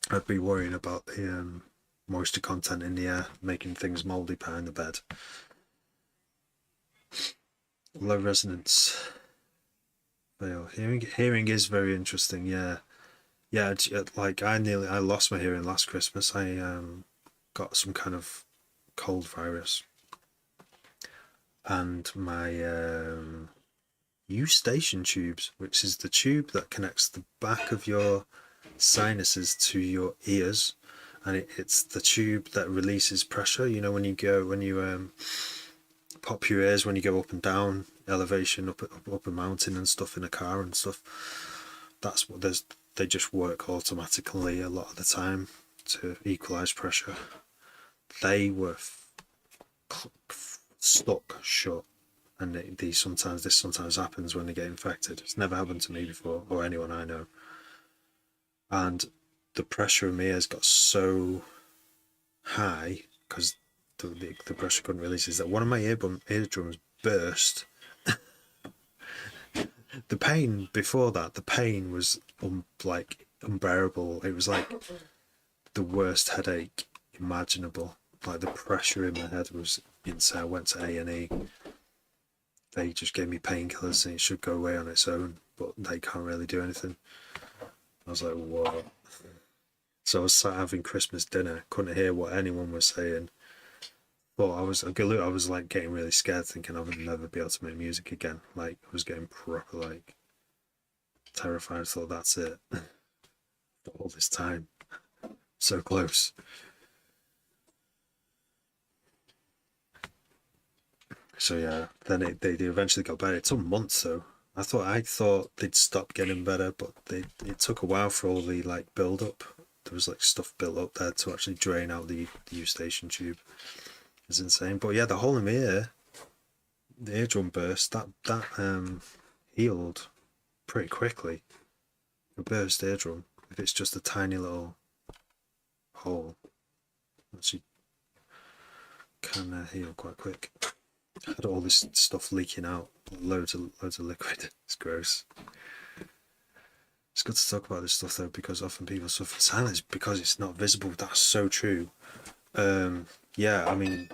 I'd be worrying about the moisture content in the air, making things mouldy behind the bed. Low resonance. Fail. Hearing is very interesting. Yeah. Like, I lost my hearing last Christmas. I got some kind of cold virus, and my eustachian tubes, which is the tube that connects the back of your sinuses to your ears, and it's the tube that releases pressure. You know, when you pop your ears when you go up and down elevation, up a mountain and stuff in a car and stuff. That's what they just work automatically a lot of the time to equalize pressure. They were stuck shut, and this sometimes happens when they get infected. It's never happened to me before, or anyone I know. And the pressure in my ears got so high because the pressure couldn't release, is that one of my eardrums burst The pain before that, the pain was like unbearable. It was like the worst headache imaginable. Like the pressure in my head was insane. I went to A&E. They just gave me painkillers and it should go away on its own, but they can't really do anything. I was like, whoa. So I was sat having Christmas dinner, couldn't hear what anyone was saying. But I was like getting really scared, thinking I would never be able to make music again. Like I was getting proper like terrified. I thought that's it. All this time, so close. So yeah, then they eventually got better. It took months though. I thought they'd stop getting better, but it took a while for all the like build up. There was like stuff built up there to actually drain out the eustachian tube. It's insane. But yeah, the hole in my ear, the eardrum burst, that healed pretty quickly. A burst eardrum, if it's just a tiny little hole, actually can heal quite quick. I had all this stuff leaking out, loads of liquid. It's gross. It's good to talk about this stuff though, because often people suffer in silence because it's not visible. That's so true. Yeah, I mean,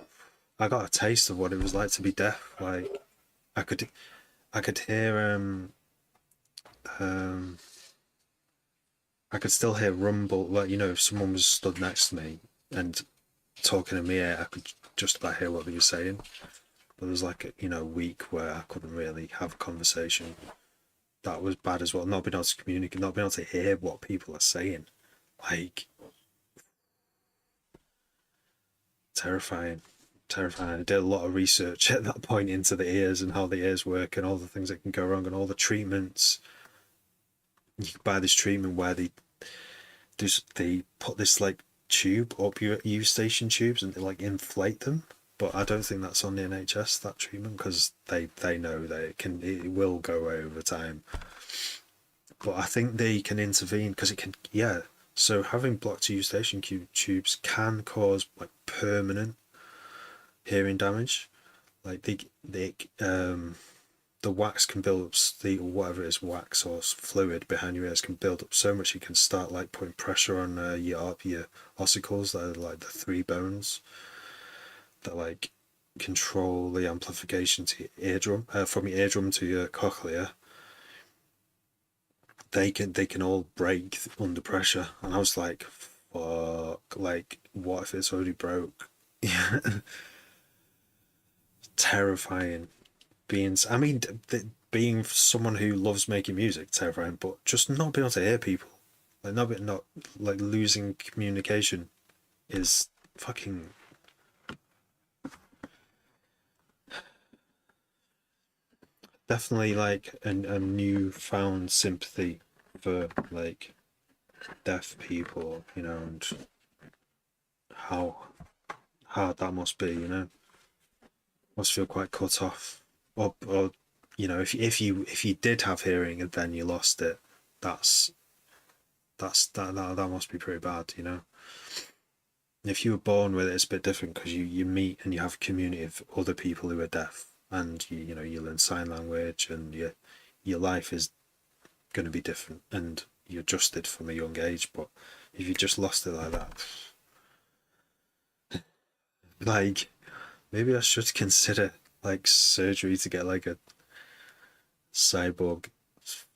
I got a taste of what it was like to be deaf. Like, I could hear I could still hear rumble. Like, you know, if someone was stood next to me and talking in my ear, I could just about hear what they were saying. But there was like a week where I couldn't really have a conversation. That was bad as well. Not being able to communicate, not being able to hear what people are saying. Like, terrifying. I did a lot of research at that point into the ears and how the ears work and all the things that can go wrong and all the treatments. You can buy this treatment where they put this like tube up your eustachian tubes and they like inflate them. But I don't think that's on the NHS, that treatment, because they know that it will go away over time. But I think they can intervene because it can, yeah. So having blocked eustachian tubes can cause like permanent hearing damage. Like the wax can build up, whatever it is, wax or fluid behind your ears can build up so much you can start like putting pressure on your ossicles, that are like the three bones that like control the amplification to your eardrum, from your eardrum to your cochlea. They can all break under pressure, and I was like, fuck, like what if it's already broke? Terrifying. Being someone who loves making music, terrifying, but just not being able to hear people, like not like losing communication is fucking. Definitely like a newfound sympathy for like deaf people, and how hard that must be, must feel quite cut off, or if you did have hearing and then you lost it, that must be pretty bad, If you were born with it, it's a bit different because you meet and you have a community of other people who are deaf, and you learn sign language, and your life is going to be different, and you adjusted from a young age. But if you just lost it like that, like maybe I should consider like surgery to get like a cyborg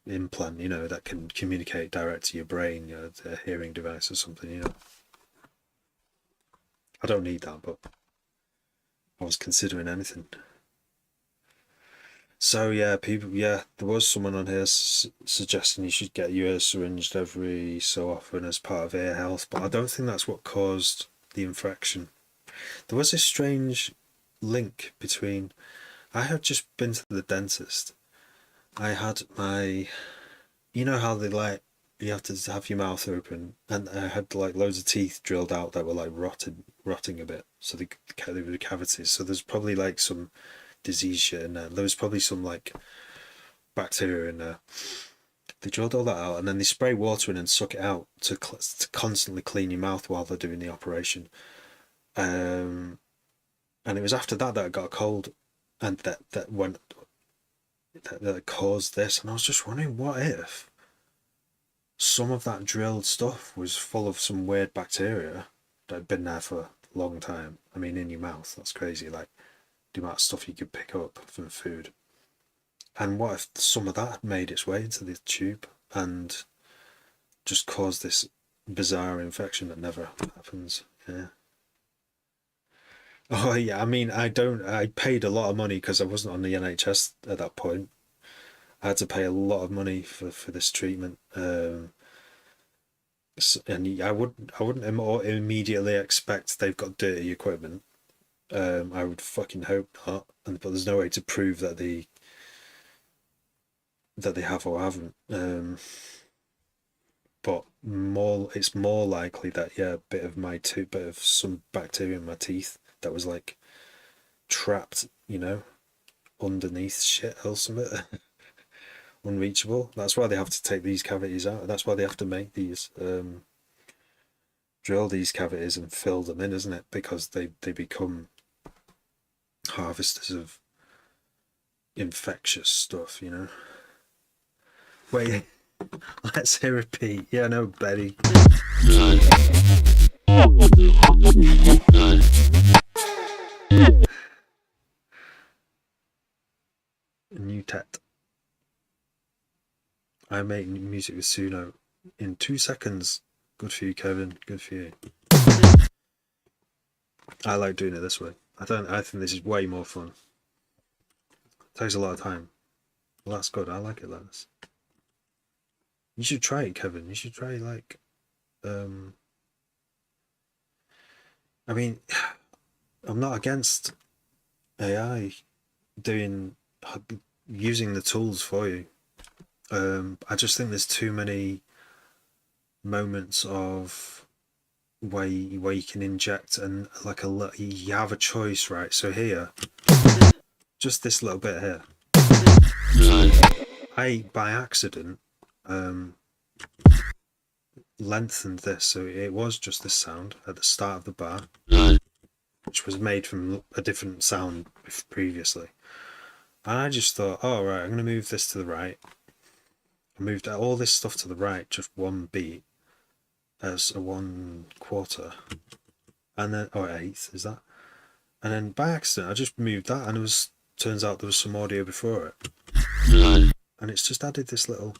implant, that can communicate direct to your brain, a hearing device or something, I don't need that, but I was considering anything. So yeah, there was someone on here suggesting you should get your ears syringed every so often as part of ear health, but I don't think that's what caused the infection. There was a strange link between. I had just been to the dentist. I had my, how they like you have to have your mouth open, and I had like loads of teeth drilled out that were like rotting a bit, so they were cavities. So there's probably like some disease shit in there. There was probably some like bacteria in there. They drilled all that out, and then they spray water in and suck it out to constantly clean your mouth while they're doing the operation. And it was after that I got a cold, and that went that caused this. And I was just wondering, what if some of that drilled stuff was full of some weird bacteria that had been there for a long time? I mean, in your mouth, that's crazy. Like the amount of stuff you could pick up from food. And what if some of that had made its way into the tube and just caused this bizarre infection that never happens? Yeah. Oh yeah, I mean, I paid a lot of money because I wasn't on the NHS at that point. I had to pay a lot of money for this treatment. And I wouldn't immediately expect they've got dirty equipment. I would fucking hope not. But there's no way to prove that they have or haven't. But it's more likely that, yeah, a bit of some bacteria in my teeth that was like trapped, underneath shit or something. Unreachable. That's why they have to take these cavities out. That's why they have to make these drill these cavities and fill them in, isn't it? Because they become harvesters of infectious stuff, Wait, let's hear a repeat. Yeah, no, Betty. New tet. I make music with Suno in 2 seconds. Good for you, Kevin. Good for you. I like doing it this way. I think this is way more fun. It takes a lot of time. Well, that's good. I like it like this. You should try it, Kevin. You should try I mean, I'm not against AI using the tools for you. I just think there's too many moments of where you can inject and you have a choice, right? So here, just this little bit here, I by accident lengthened this, so it was just this sound at the start of the bar, which was made from a different sound previously. And I just thought, oh right, I'm going to move this to the right. I moved all this stuff to the right, just one beat, as a 1/4, and then, or 1/8 is that? And then by accident, I just moved that, and turns out there was some audio before it, and it's just added this little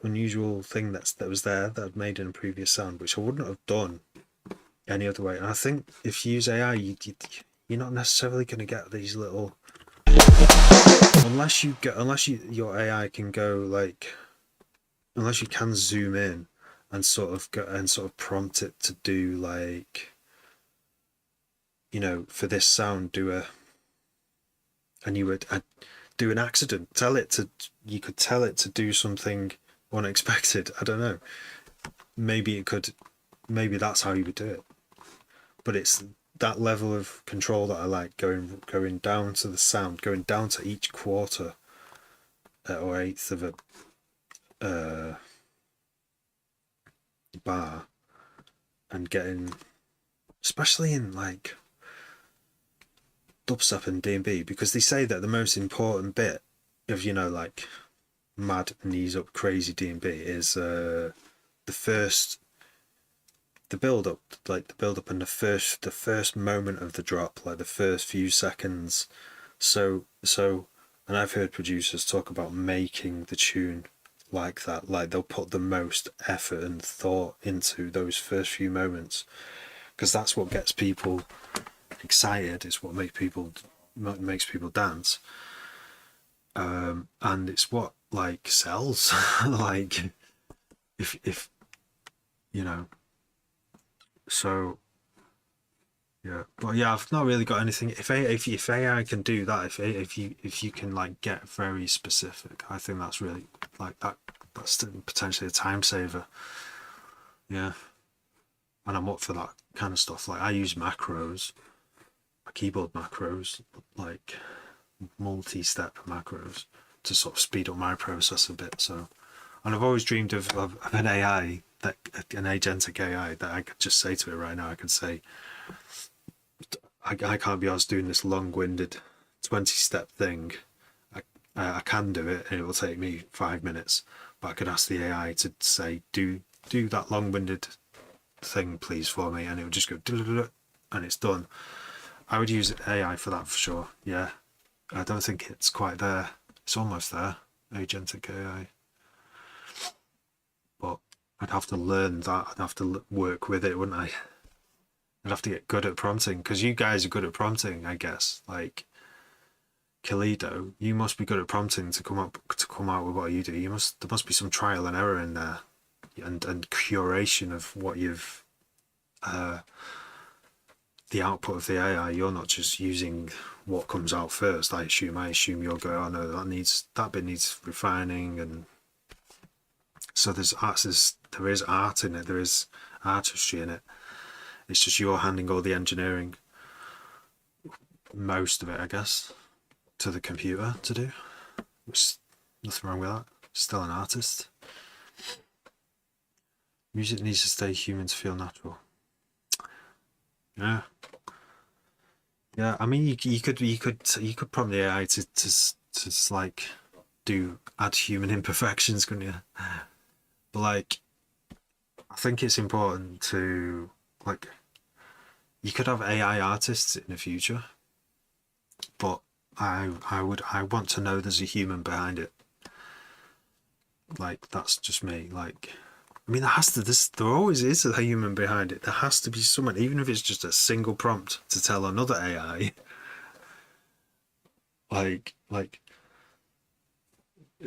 unusual thing that was there that I'd made in a previous sound, which I wouldn't have done any other way. And I think if you use AI, you're not necessarily going to get these little, unless your AI can go unless you can zoom in and sort of prompt it to do for this sound and you would do an accident, you could tell it to do something unexpected. I don't know, maybe that's how you would do it, but it's that level of control that I like, going down to the sound, going down to each quarter or 1/8 of a bar, and getting, especially in dubstep and D&B, because they say that the most important bit of mad knees up crazy D&B is the build up and the first moment of the drop, the first few seconds. So and I've heard producers talk about making the tune like that, they'll put the most effort and thought into those first few moments, because that's what gets people excited, it's what makes people dance, and it's what sells. if so yeah. But yeah, I've not really got anything. If AI can do that, if you can get very specific, I think that's really that's potentially a time saver. Yeah, and I'm up for that kind of stuff. I use macros, keyboard macros, multi-step macros to sort of speed up my process a bit. So, and I've always dreamed of an AI, an agentic AI that I could just say to it right now. I could say, I can't be asked doing this long-winded 20-step thing. I can do it, and it will take me 5 minutes. But I could ask the AI to say, do that long-winded thing, please, for me, and it would just go, and it's done. I would use AI for that for sure. Yeah, I don't think it's quite there. It's almost there, agentic AI. But I'd have to learn that. I'd have to work with it, wouldn't I? I'd have to get good at prompting, because you guys are good at prompting, I guess. Like Kalido, you must be good at prompting to come out with what you do. There must be some trial and error in there, and curation of what you've the output of the AI. You're not just using what comes out first. I assume you'll go, oh no, that bit needs refining, and so there is art in it. There is artistry in it. It's just you're handing all the engineering, most of it, I guess, to the computer to do. Which, nothing wrong with that. Still an artist. Music needs to stay human to feel natural. Yeah. Yeah, I mean, you could prompt the AI to like add human imperfections, couldn't you? But like, I think it's important to like, you could have AI artists in the future, but I want to know there's a human behind it. Like, that's just me. Like, I mean, there always is a human behind it. There has to be someone, even if it's just a single prompt to tell another AI. like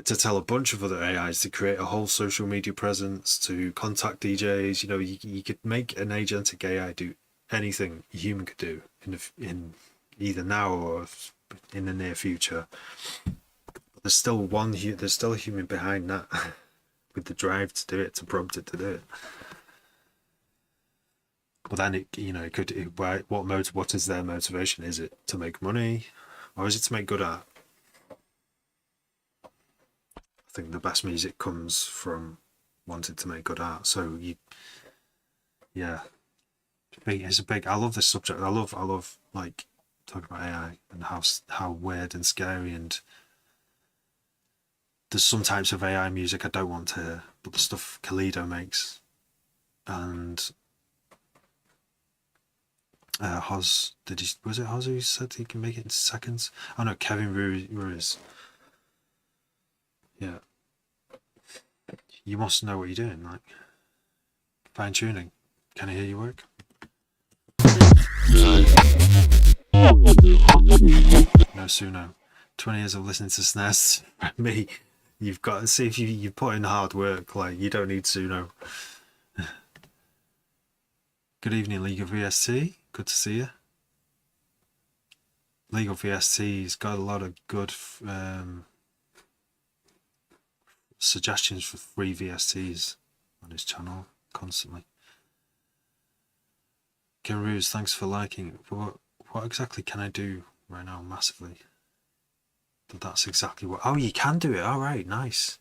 to tell a bunch of other AIs to create a whole social media presence, to contact DJs. You know, you could make an agentic AI do anything a human could do in either now or in the near future. But there's still a human behind that with the drive to do it, to prompt it to do it. But then what is their motivation? Is it to make money, or is it to make good art? I think the best music comes from wanting to make good art. So it's a big. I love this subject. I love like talking about AI and how weird and scary, and there's some types of AI music I don't want to hear, but the stuff Kalido makes, and was it Hoz who said he can make it in seconds? Oh no, Kevin Ruiz. Yeah. You must know what you're doing, like fine tuning. Can I hear you work? No Suno. 20 years of listening to snares. Me. You've got to see if you put in hard work. Like, you don't need Suno. Good evening, League of VST. Good to see you. League of VST's got a lot of good suggestions for free VSTs on his channel constantly. Ken Ruse, thanks for liking. What exactly can I do right now massively? But that's exactly what... Oh, you can do it. All right, nice.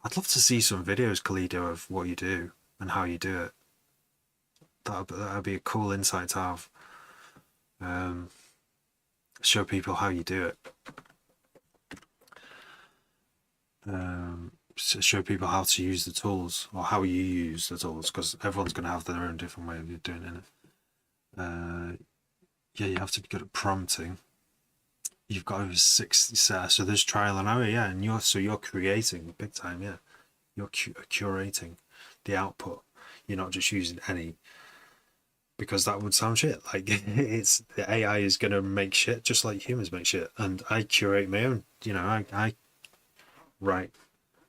I'd love to see some videos, Kalido, of what you do and how you do it. That'd be a cool insight to have. Show people how you do it. Show people how to use the tools, or how you use the tools, because everyone's going to have their own different way of doing it. Yeah, you have to be good at prompting. You've got over 60 sets, so there's trial and error, yeah, and you're creating big time, yeah. You're curating the output. You're not just using any, because that would sound shit. Like, the AI is going to make shit just like humans make shit, and I curate my own. You know, I write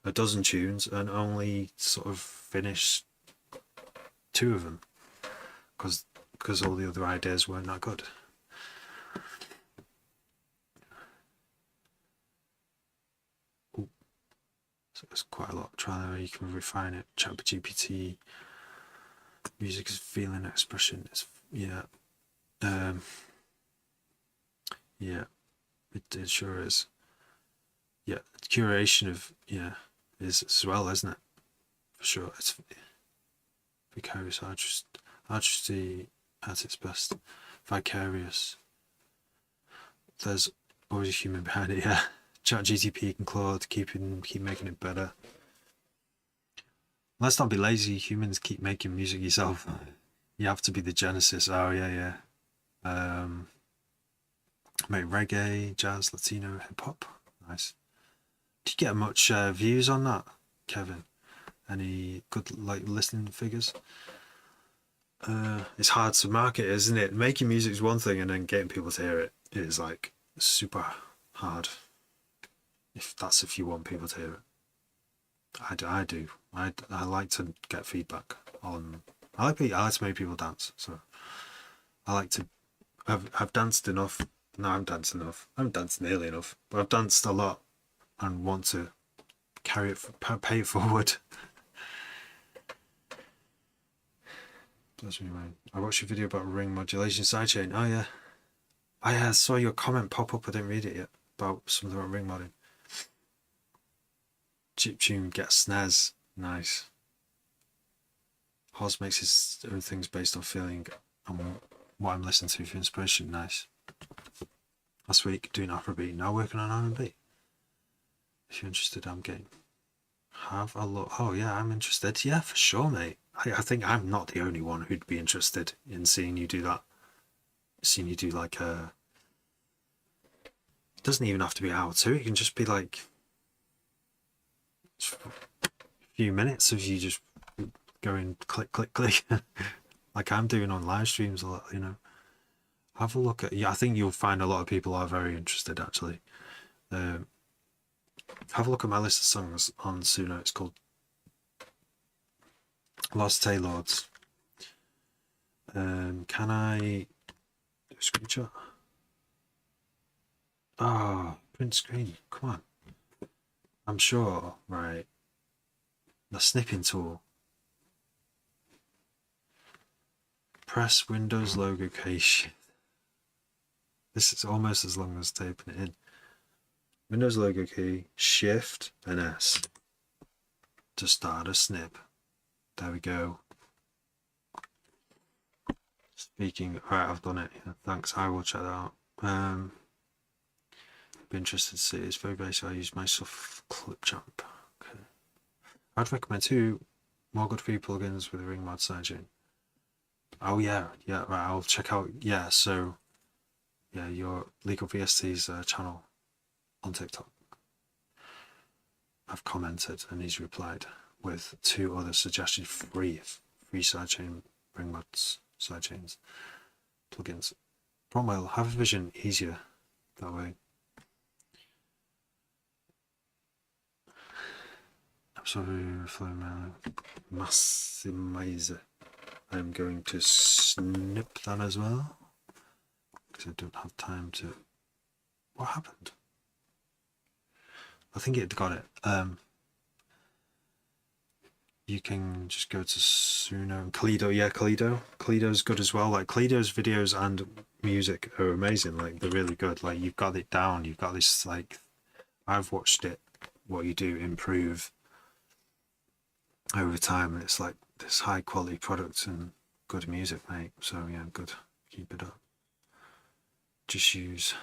a dozen tunes and only sort of finish 2 of them because all the other ideas weren't that good. Ooh. So there's quite a lot. You can refine it. ChatGPT. Music is feeling, expression. Yeah, it sure is. Yeah, curation of is as well, isn't it? For sure, it's vicarious artistry at its best. Vicarious. There's always a human behind it. Yeah, ChatGTP and Claude keep making it better. Let's not be lazy. Humans keep making music yourself. You have to be the genesis. Oh yeah. Make reggae, jazz, Latino, hip hop. Nice. Do you get much views on that, Kevin? Any good like listening figures? It's hard to market, isn't it? Making music is one thing, and then getting people to hear it is like super hard. If you want people to hear it. I do. I like to get feedback on. I like to make people dance. So I like to. I've danced enough. No, I'm dancing enough. I haven't danced nearly enough, but I've danced a lot, and want to carry it, pay it forward. Bless me, man. I watched your video about ring modulation sidechain. Oh yeah, I saw your comment pop up. I didn't read it yet about something about ring modding. Chiptune gets snares. Nice. Hoz makes his own things based on feeling and what I'm listening to for inspiration. Nice. Last week doing Afrobeat, now working on R&B. If you're interested, I'm game. Have a look. Oh yeah, I'm interested. Yeah, for sure, mate. I think I'm not the only one who'd be interested in seeing you do that. Seeing you do like a. It doesn't even have to be hour two. It can just be like a few minutes of you just going click, click, click, like I'm doing on live streams a lot. You know, have a look at. Yeah, I think you'll find a lot of people are very interested actually. Have a look at my list of songs on Suno. It's called Lost Taylords. Can I do a screenshot? Oh, print screen. Come on. I'm sure, right? The snipping tool. Press Windows logo key shift. This is almost as long as typing it in. Windows logo key, shift and S to start a snip. There we go. Speaking, right, I've done it. Yeah, thanks. I will check that out. Be interested to see. It's very basic. I use my soft clip jump. Okay. I'd recommend 2 more good free plugins with a ring mod sidechain. Oh yeah, right. I'll check out. Yeah, so yeah, your Legal VST's channel on TikTok. I've commented and he's replied with 2 other suggested free sidechain ring mods sidechains plugins. Problem will have a vision easier that way. I'm sorry, maximizer. I'm going to snip that as well because I don't have time to. What happened? I think it got it. You can just go to Suno and Kalido. Yeah, Kalido's good as well. Like Kalido's videos and music are amazing. Like they're really good. Like you've got it down. You've got this like I've watched it. What you do improve over time, and it's like this high quality product and good music, mate. So yeah, good. Keep it up. Just use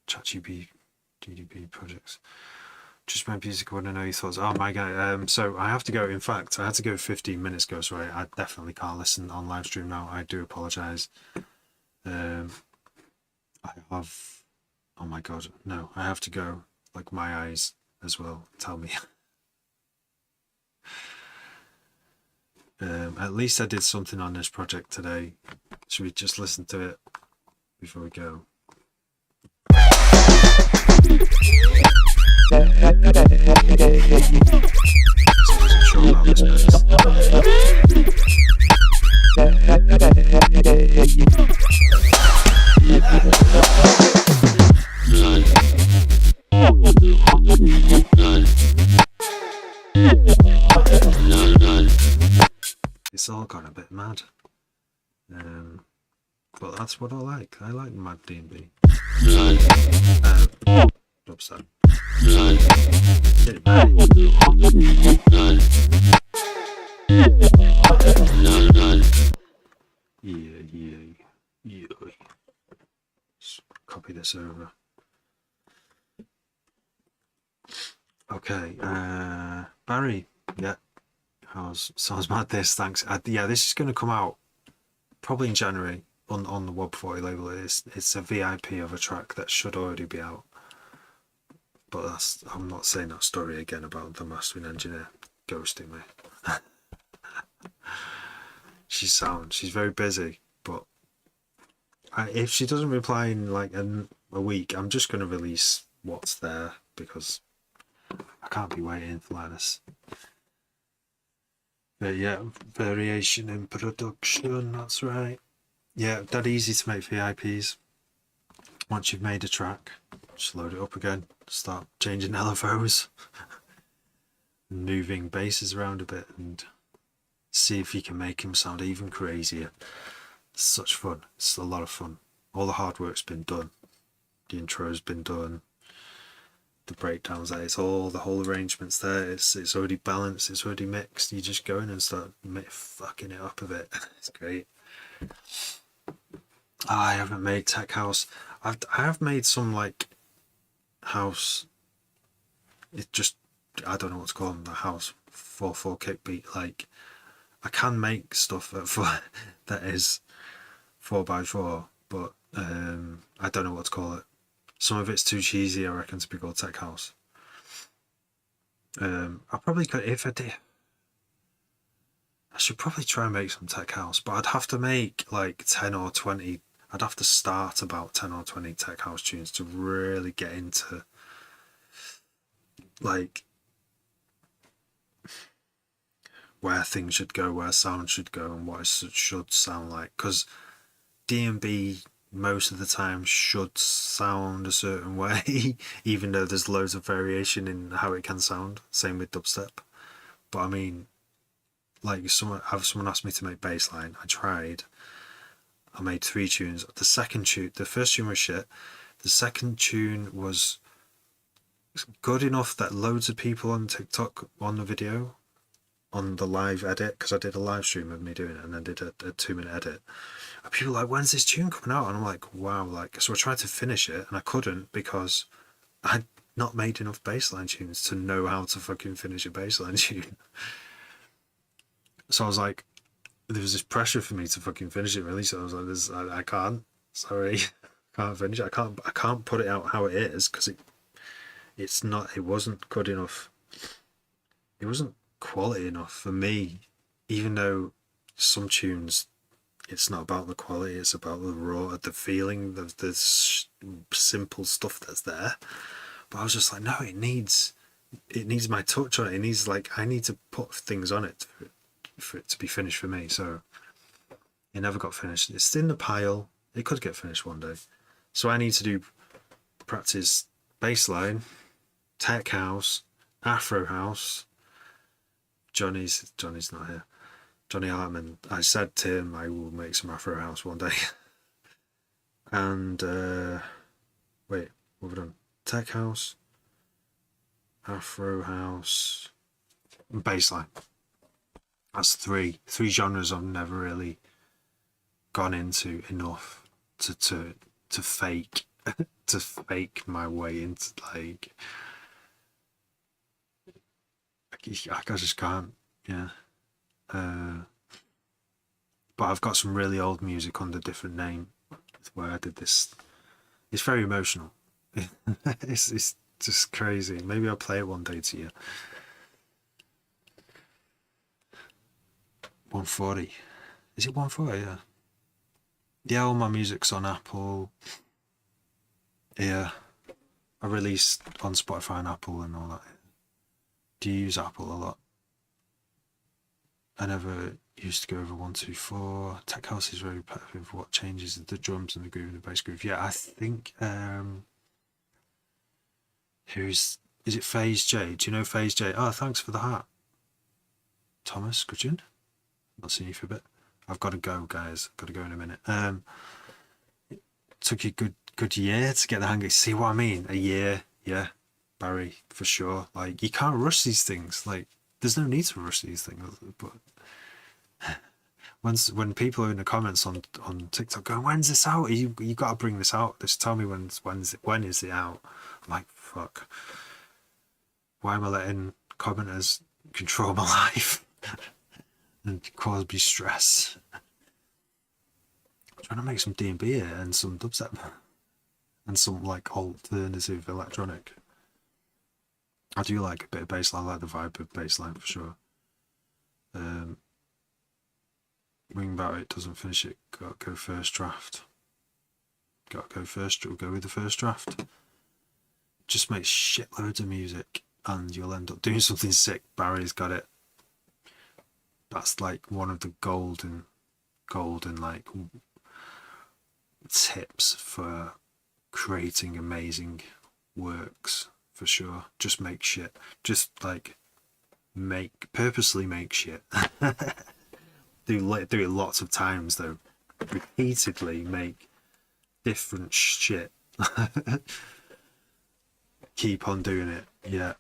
ChatGPT GDP projects. Just my music. I want to know your thoughts. Oh my god. So I have to go. In fact, I had to go 15 minutes ago. So I definitely can't listen on live stream now. I do apologize. I have. Oh my god. No, I have to go. Like my eyes as well tell me. At least I did something on this project today. Should we just listen to it before we go? I wasn't sure about this place. It's all got a bit mad. But that's what I like. I like mad D&B. Dubstep. Get it back. Yeah. Let's copy this over. Okay, Barry, yeah, sounds mad this, thanks. Yeah, this is going to come out probably in January on the WOB 40 label. It's a VIP of a track that should already be out. But I'm not saying that story again about the mastering engineer ghosting me. She's sound, she's very busy, but if she doesn't reply in like a week, I'm just going to release what's there because I can't be waiting for like this. But yeah, variation in production, that's right. Yeah, that easy to make VIPs. Once you've made a track, just load it up again, start changing LFOs, moving basses around a bit, and see if you can make them sound even crazier. It's such fun. It's a lot of fun. All the hard work's been done. The intro's been done. The breakdowns there, it's all the whole arrangements there. It's already balanced. It's already mixed. You just go in and start fucking it up a bit. It's great. I haven't made tech house. I have made some like house. It just I don't know what to call them. The house 4/4 kick beat. Like I can make stuff that is 4x4, but I don't know what to call it. Some of it's too cheesy, I reckon, to be called tech house. I probably could, if I did, I should probably try and make some tech house, but I'd have to make like 10 or 20. I'd have to start about 10 or 20 tech house tunes to really get into like where things should go, where sound should go, and what it should sound like. Because D&B most of the time should sound a certain way, even though there's loads of variation in how it can sound. Same with dubstep. But I mean, like someone asked me to make bassline. I tried. I made 3 tunes. The first tune was shit. The second tune was good enough that loads of people on TikTok on the video, on the live edit, because I did a live stream of me doing it and then did a 2-minute edit. And people were like, when's this tune coming out? And I'm like, wow. Like, so I tried to finish it and I couldn't because I'd not made enough bassline tunes to know how to fucking finish a bassline tune. So I was like, there was this pressure for me to fucking finish it, release it. I was like, I can't. Sorry, I can't finish it. I can't put it out how it is because it wasn't good enough. It wasn't quality enough for me, even though some tunes, it's not about the quality, it's about the raw, the feeling, the simple stuff that's there. But I was just like, no, it needs my touch on it. It needs, like, I need to put things on it for it to be finished for me. So it never got finished. It's in the pile. It could get finished one day. So I need to practice bassline, tech house, afro house. Johnny's not here. Johnny Hartman. I said to him I will make some afro house one day. And wait, what have we done? Tech house, afro house, and bassline. That's three genres I've never really gone into enough to fake to fake my way into, like, I just can't. Yeah. But I've got some really old music under different name where I did this. It's very emotional. It's just crazy. Maybe I'll play it one day to you. 140. Is it 140? Yeah. Yeah, all my music's on Apple. Yeah. I release on Spotify and Apple and all that. Do you use Apple a lot? I never used to go over 124. Tech house is very repetitive for what changes the drums and the groove and the bass groove. Yeah, I think is it Phase J? Do you know Phase J? Oh, thanks for the hat. Thomas Gudgeon? Not seen you for a bit. I've got to go, guys. I've got to go in a minute. It took you good year to get the hang of it. See what I mean? A year, yeah. Barry, for sure. Like, you can't rush these things. Like, there's no need to rush these things. But when people are in the comments on TikTok going, when's this out? You got to bring this out. Just tell me when is it out? I'm like, fuck. why am I letting commenters control my life and cause me stress? I'm trying to make some D&B here and some dubstep and some like alternative electronic. I do like a bit of bassline, I like the vibe of bassline for sure. Wing about it, doesn't finish it, gotta go first draft. Gotta go first, we'll go with the first draft. Just make shitloads of music and you'll end up doing something sick. Barry's got it. That's like one of the golden like tips for creating amazing works for sure. Just make shit. Just like purposely make shit. do it lots of times though. Repeatedly make different shit. Keep on doing it. Yeah.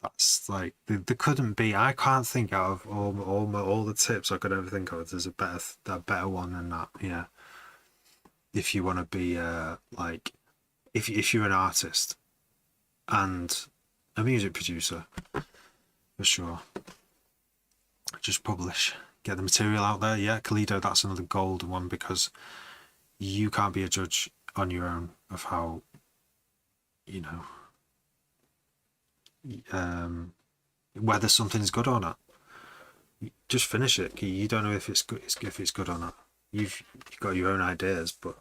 That's like there couldn't be. I can't think out of all the tips I could ever think of. There's a better one than that. Yeah. If you want to be like, if you're an artist and a music producer, for sure, just publish, get the material out there. Yeah, Kalido, that's another golden one because you can't be a judge on your own of how, you know, whether something's good or not. Just finish it. You don't know if it's good, or not. You've got your own ideas, but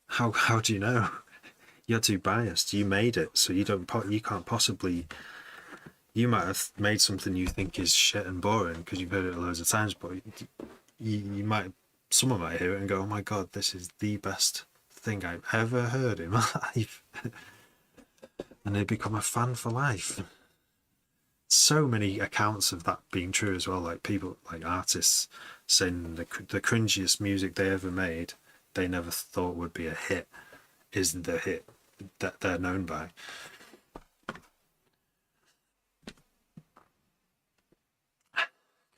how do you know? You're too biased. You made it, so you can't possibly. You might have made something you think is shit and boring because you've heard it loads of times, but someone might hear it and go, "Oh my god, this is the best thing I've ever heard in my life," and they become a fan for life. So many accounts of that being true as well, like people, like artists saying the cringiest music they ever made, they never thought would be a hit, is the hit that they're known by.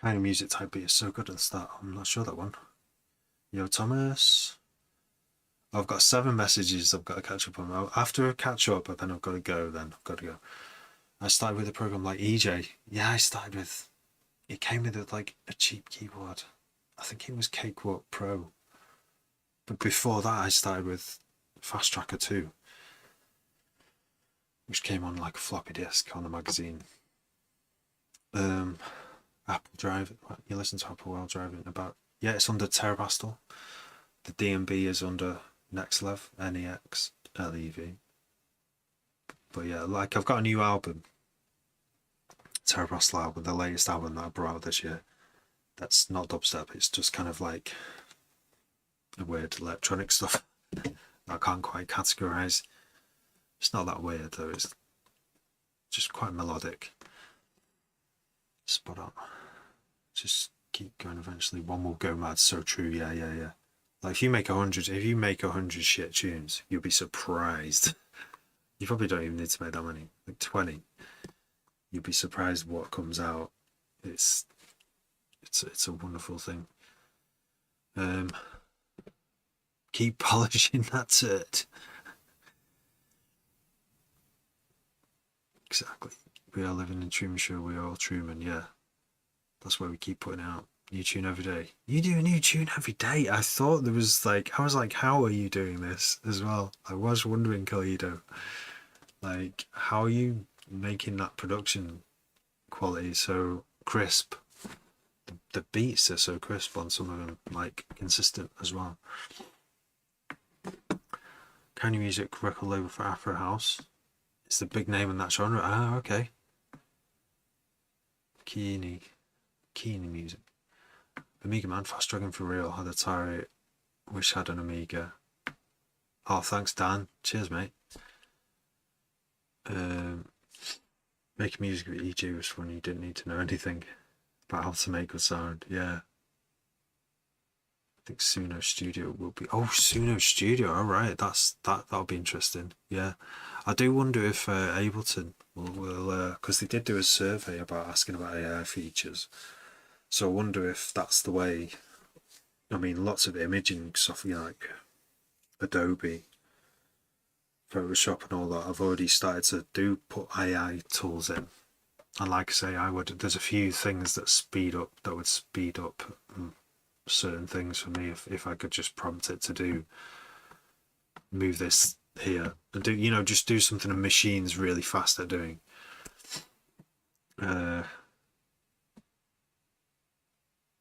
Kind of music type beat is so good at the start. I'm not sure that one. Yo, Thomas. I've got 7 messages I've got to catch up on. After I catch up, but then I've got to go. I started with a program like EJ. Yeah, it came with like a cheap keyboard. I think it was Cakewalk Pro. But before that, I started with Fast Tracker 2, which came on like a floppy disk on the magazine. Apple Drive. You listen to Apple while driving about. Yeah, it's under Terabastel. The D&B is under Nexlev, NEXLEV. But yeah, like I've got a new album, Terabastel album, the latest album that I brought out this year. That's not dubstep. It's just kind of like a weird electronic stuff that I can't quite categorize. It's not that weird though. It's just quite melodic. Spot on. Just keep going. Eventually, one will go mad. So true. Yeah. Like if you make 100 shit tunes, you'll be surprised. You probably don't even need to make that many. Like 20. You'll be surprised what comes out. It's a wonderful thing. Keep polishing that turd. Exactly. We are living in Truman Show. We are all Truman. Yeah. That's why we keep putting out new tune every day. You do a new tune every day. I thought there was like, I was like, how are you doing this as well? I was wondering, Kalido, like, how are you making that production quality so crisp? The beats are so crisp on some of them, like consistent as well. Kind of music record label for Afro House. It's the big name in that genre. Ah, okay. Keeney music. Amiga man, Fast Dragon for real. Had Atari. Wish I had an Amiga. Oh, thanks Dan. Cheers, mate. Making music with EJ was fun. You didn't need to know anything about how to make good sound. Yeah. I think Suno Studio will be. Oh, Suno Studio. All right, that'll be interesting. Yeah, I do wonder if Ableton will because they did do a survey about asking about AI features. So I wonder if that's the way. I mean, lots of imaging software like Adobe Photoshop and all that, I've already started to put AI tools in. And like I say, there's a few things that would speed up certain things for me if I could just prompt it to move this here and just do something a machine's really fast at doing.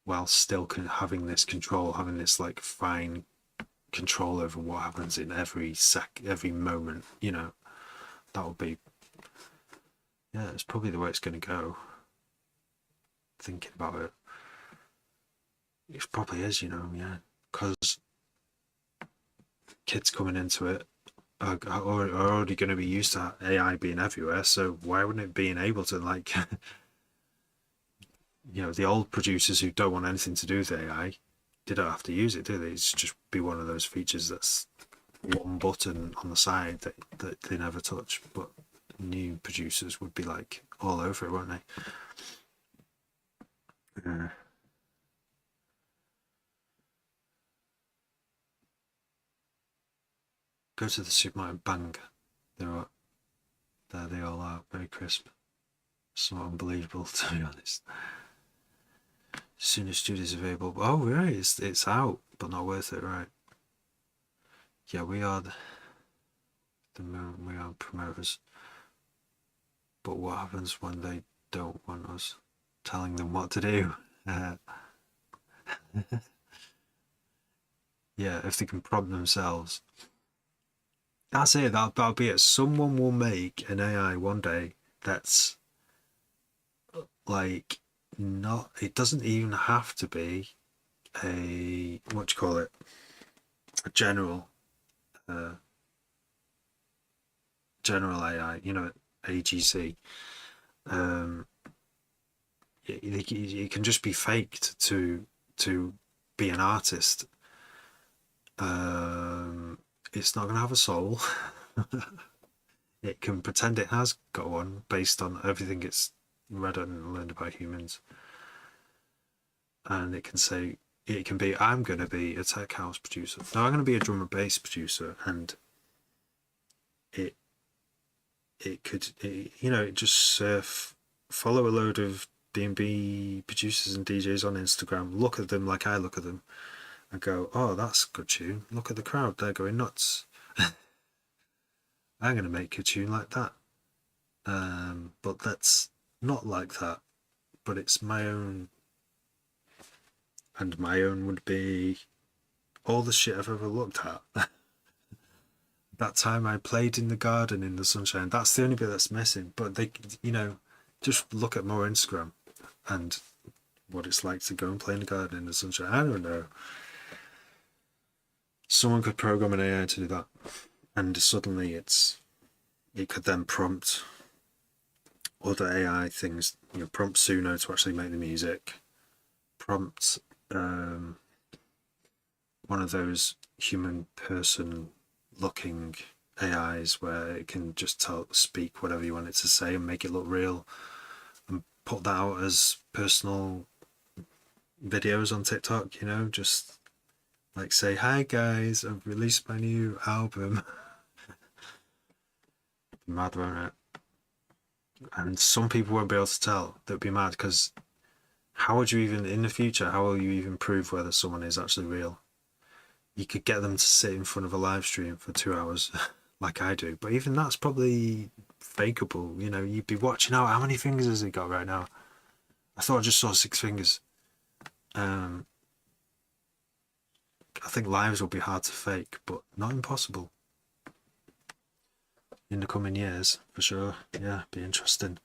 While still having this control, having this like fine control over what happens in every moment, that would be, yeah, it's probably the way it's going to go. Thinking about it, it probably is, yeah, because kids coming into it are already going to be used to AI being everywhere, so why wouldn't it being able to, like, the old producers who don't want anything to do with AI, they don't have to use it, do they? It's just be one of those features that's one button on the side that they never touch, but new producers would be like all over it, won't they? Go to the supermarket, bang, there they all are, very crisp. It's not unbelievable, to be honest. As soon as studio's available. Oh right, it's out, but not worth it, right? Yeah, we are we are promoters. But what happens when they don't want us telling them what to do? Yeah, if they can prompt themselves. That's it, that'll be it. Someone will make an AI one day that's like, not, it doesn't even have to be a, what do you call it, a general AI, AGC. It can just be faked to be an artist. It's not going to have a soul. It can pretend it has got one based on everything it's read and learned about humans. And it can be, I'm going to be a tech house producer. No, I'm going to be a drum and bass producer. And it just follow a load of D&B producers and DJs on Instagram, look at them like I look at them, and go, oh, that's a good tune. Look at the crowd, they're going nuts. I'm going to make a tune like that. But that's not like that. But it's my own. And my own would be all the shit I've ever looked at. That time I played in the garden in the sunshine, that's the only bit that's missing. But they, just look at more Instagram and what it's like to go and play in the garden in the sunshine. I don't know. Someone could program an AI to do that, and suddenly it could then prompt other AI things. Prompt Suno to actually make the music. Prompt one of those human person looking AIs where it can just speak whatever you want it to say and make it look real, and put that out as personal videos on TikTok, just like say, hi guys, I've released my new album. Mad, won't it? And some people won't be able to tell. They'll be mad, because how would you even, in the future, how will you even prove whether someone is actually real? You could get them to sit in front of a live stream for 2 hours like I do, but even that's probably fakeable. You'd be watching out, how many fingers has he got right now? I thought I just saw 6 fingers. I think lives will be hard to fake, but not impossible in the coming years, for sure. Yeah, be interesting.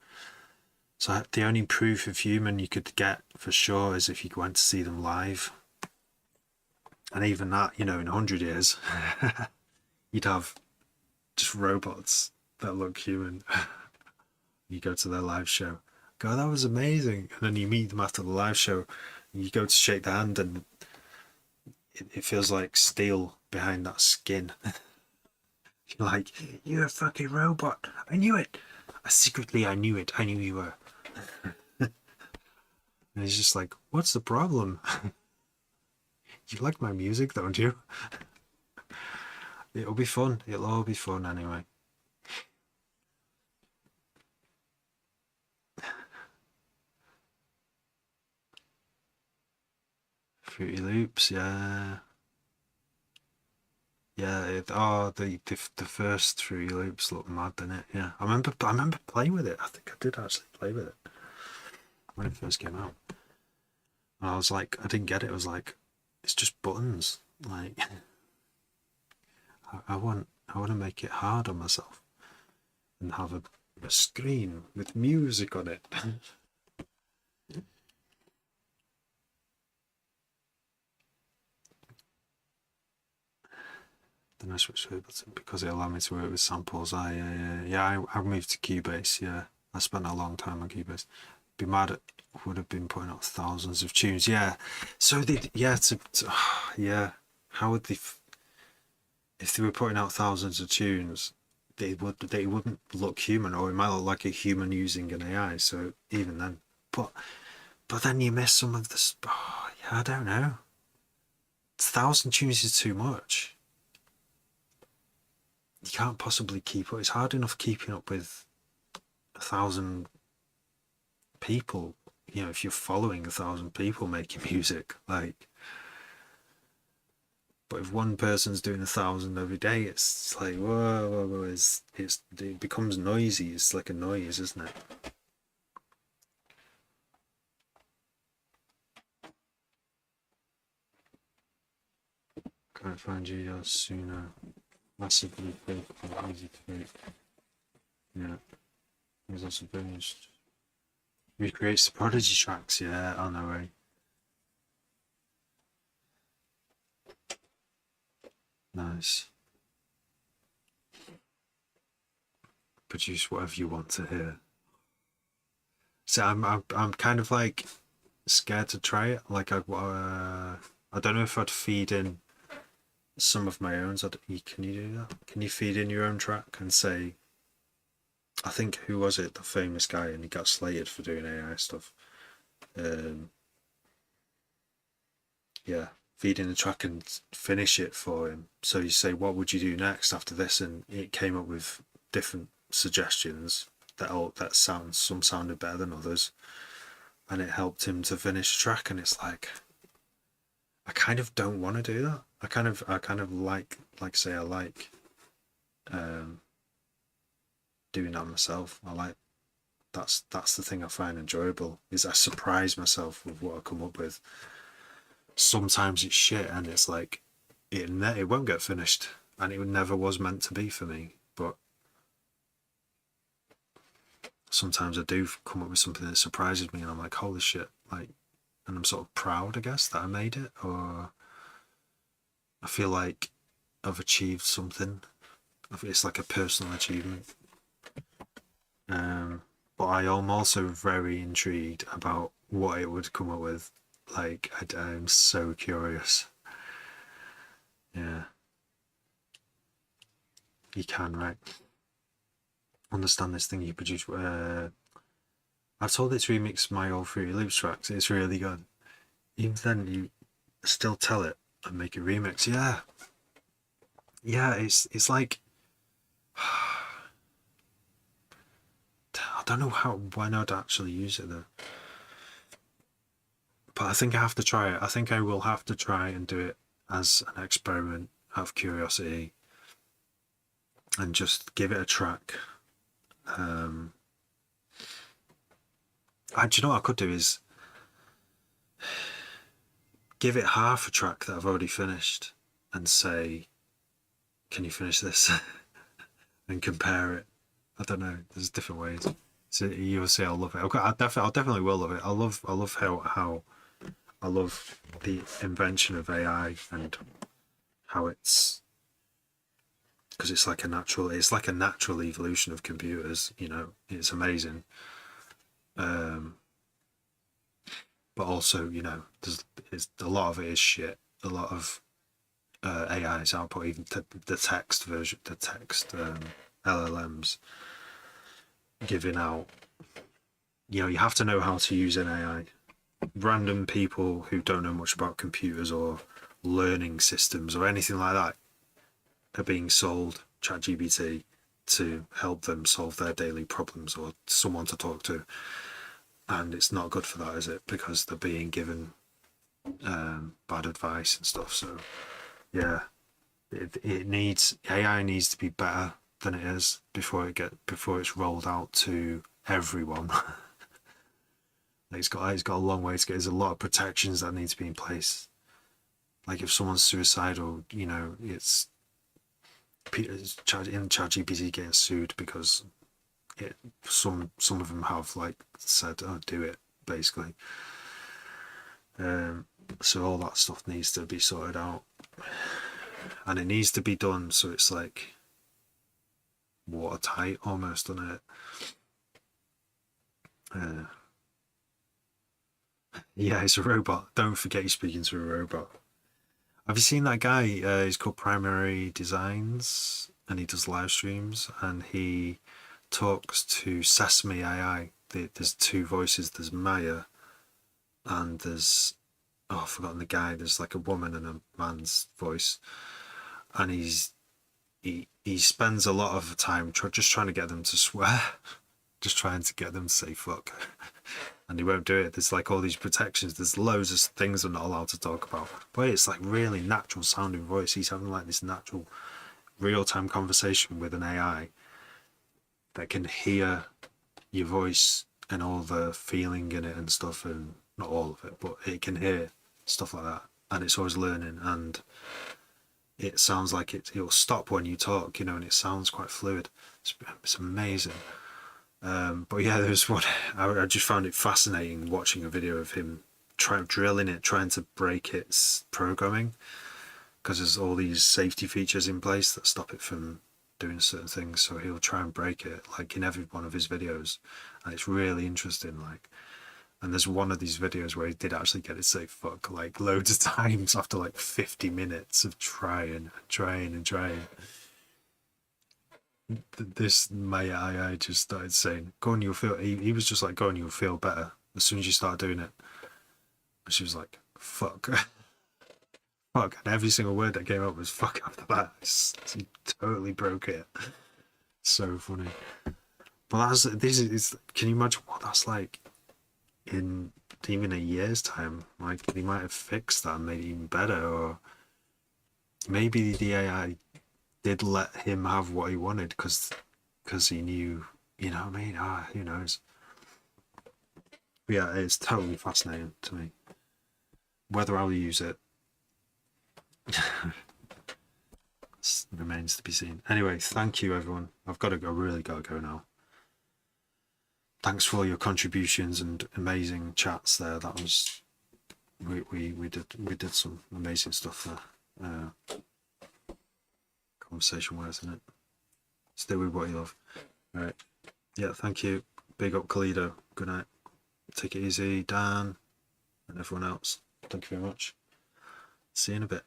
So the only proof of human you could get for sure is if you went to see them live. And even that, in 100 years, you'd have just robots that look human. You go to their live show, go, that was amazing. And then you meet them after the live show, and you go to shake their hand, and it feels like steel behind that skin. You're like, you're a fucking robot. I knew it. I knew it. I knew you were. And he's just like, what's the problem? You like my music, don't you? It'll be fun. It'll all be fun anyway. Fruity Loops, yeah. Yeah, the first Fruity Loops looked mad, didn't it? Yeah, I remember playing with it. I think I did actually play with it when it first came out. And I was like, I didn't get it. I was like, it's just buttons. Like, I want to make it hard on myself and have a screen with music on it. Then I switched to Ableton because it allowed me to work with samples. I moved to Cubase. Yeah, I spent a long time on Cubase. Be mad at would have been putting out thousands of tunes. Yeah, so yeah. How would they? If they were putting out thousands of tunes, they wouldn't look human, or it might look like a human using an AI. So even then, but then you miss some of this. Oh, yeah, I don't know. 1,000 tunes is too much. You can't possibly keep up. It's hard enough keeping up with 1,000 people. You know, if you're following 1,000 people making music, like. But if one person's doing 1,000 every day, it's like whoa. It becomes noisy. It's like a noise, isn't it? Can't find you sooner. Massively fake, easy to fake. Yeah. There's also finished. Recreates the Prodigy tracks, yeah, on their way. Nice. Produce whatever you want to hear. So I'm kind of like scared to try it. Like I don't know if I'd feed in some of my own. Can you do that? Can you feed in your own track and say, I think, who was it, the famous guy, and he got slated for doing AI stuff. Yeah, feed in the track and finish it for him. So you say, what would you do next after this? And it came up with different suggestions some sounded better than others, and it helped him to finish the track. And it's like, I kind of don't want to do that. I kind of like say I like doing that myself. I like that's the thing I find enjoyable, is I surprise myself with what I come up with. Sometimes it's shit and it's like it won't get finished, and it never was meant to be for me. But sometimes I do come up with something that surprises me and I'm like, holy shit, like, and I'm sort of proud, I guess, that I made it, or I feel like I've achieved something. It's like a personal achievement. But I am also very intrigued about what it would come up with. Like, I'm so curious. Yeah. You can, right? Understand this thing you produce. I've told it to remix my old Fruity Loops tracks. It's really good. Even then, you still tell it and make a remix. Yeah. Yeah, it's like, I don't know when I'd actually use it though. But I think I have to try it. I think I will have to try and do it as an experiment out of curiosity and just give it a track. Do you know what I could do is give it half a track that I've already finished and say, can you finish this? And compare it. I don't know. There's different ways. So you'll see I'll love it. I definitely will love it. I love how I love the invention of AI and how it's, because it's like a natural evolution of computers, you know. It's amazing. But also, you know, a lot of it is shit. A lot of AI's output, even the text version, LLMs giving out, you know, you have to know how to use an AI. Random people who don't know much about computers or learning systems or anything like that are being sold ChatGPT to help them solve their daily problems or someone to talk to, and it's not good for that, is it? Because they're being given bad advice and stuff. So yeah, it needs, AI needs to be better than it is before it's rolled out to everyone. It's got a long way to go. There's a lot of protections that need to be in place. Like if someone's suicidal, you know, it's in ChatGPT getting sued because some of them have like said, "Oh, do it," basically. So all that stuff needs to be sorted out, and it needs to be done so it's like watertight almost, doesn't it? Yeah, it's a robot. Don't forget you're speaking to a robot. Have you seen that guy? He's called Primary Designs, and he does live streams, and he talks to Sesame AI. There's two voices. There's Maya, and there's, oh, I've forgotten the guy. There's like a woman and a man's voice, and he spends a lot of time just trying to get them to swear, just trying to get them to say fuck. And he won't do it. There's like all these protections. There's loads of things we're not allowed to talk about. But it's like really natural sounding voice. He's having like this natural, real-time conversation with an AI that can hear your voice and all the feeling in it and stuff, and not all of it, but it can hear stuff like that. And it's always learning, and it sounds like it'll stop when you talk, you know, and it sounds quite fluid. It's amazing. But yeah, there's one, I just found it fascinating watching a video of him drilling it, trying to break its programming, because there's all these safety features in place that stop it from doing certain things. So he'll try and break it, like in every one of his videos, and it's really interesting. Like, and there's one of these videos where he did actually get it to say fuck like loads of times after like 50 minutes of trying. This Maya AI just started saying, "Go on, you'll feel." He was just like, "Go on, you'll feel better as soon as you start doing it." And she was like, "Fuck." Fuck, and every single word that came up was fuck after that. He totally broke it. So funny. But can you imagine what that's like in even a year's time? Like, he might have fixed that and made it even better, or maybe the AI did let him have what he wanted because he knew, you know what I mean? Who knows? But yeah, it's totally fascinating to me. Whether I'll use it remains to be seen. Anyway, thank you everyone. I've got to go, really got to go now. Thanks for all your contributions and amazing chats there. That was, we did some amazing stuff there. Conversation worth, isn't it? Stay with what you love. All right. Yeah, thank you. Big up Kalido. Good night. Take it easy, Dan, and everyone else. Thank you very much. See you in a bit.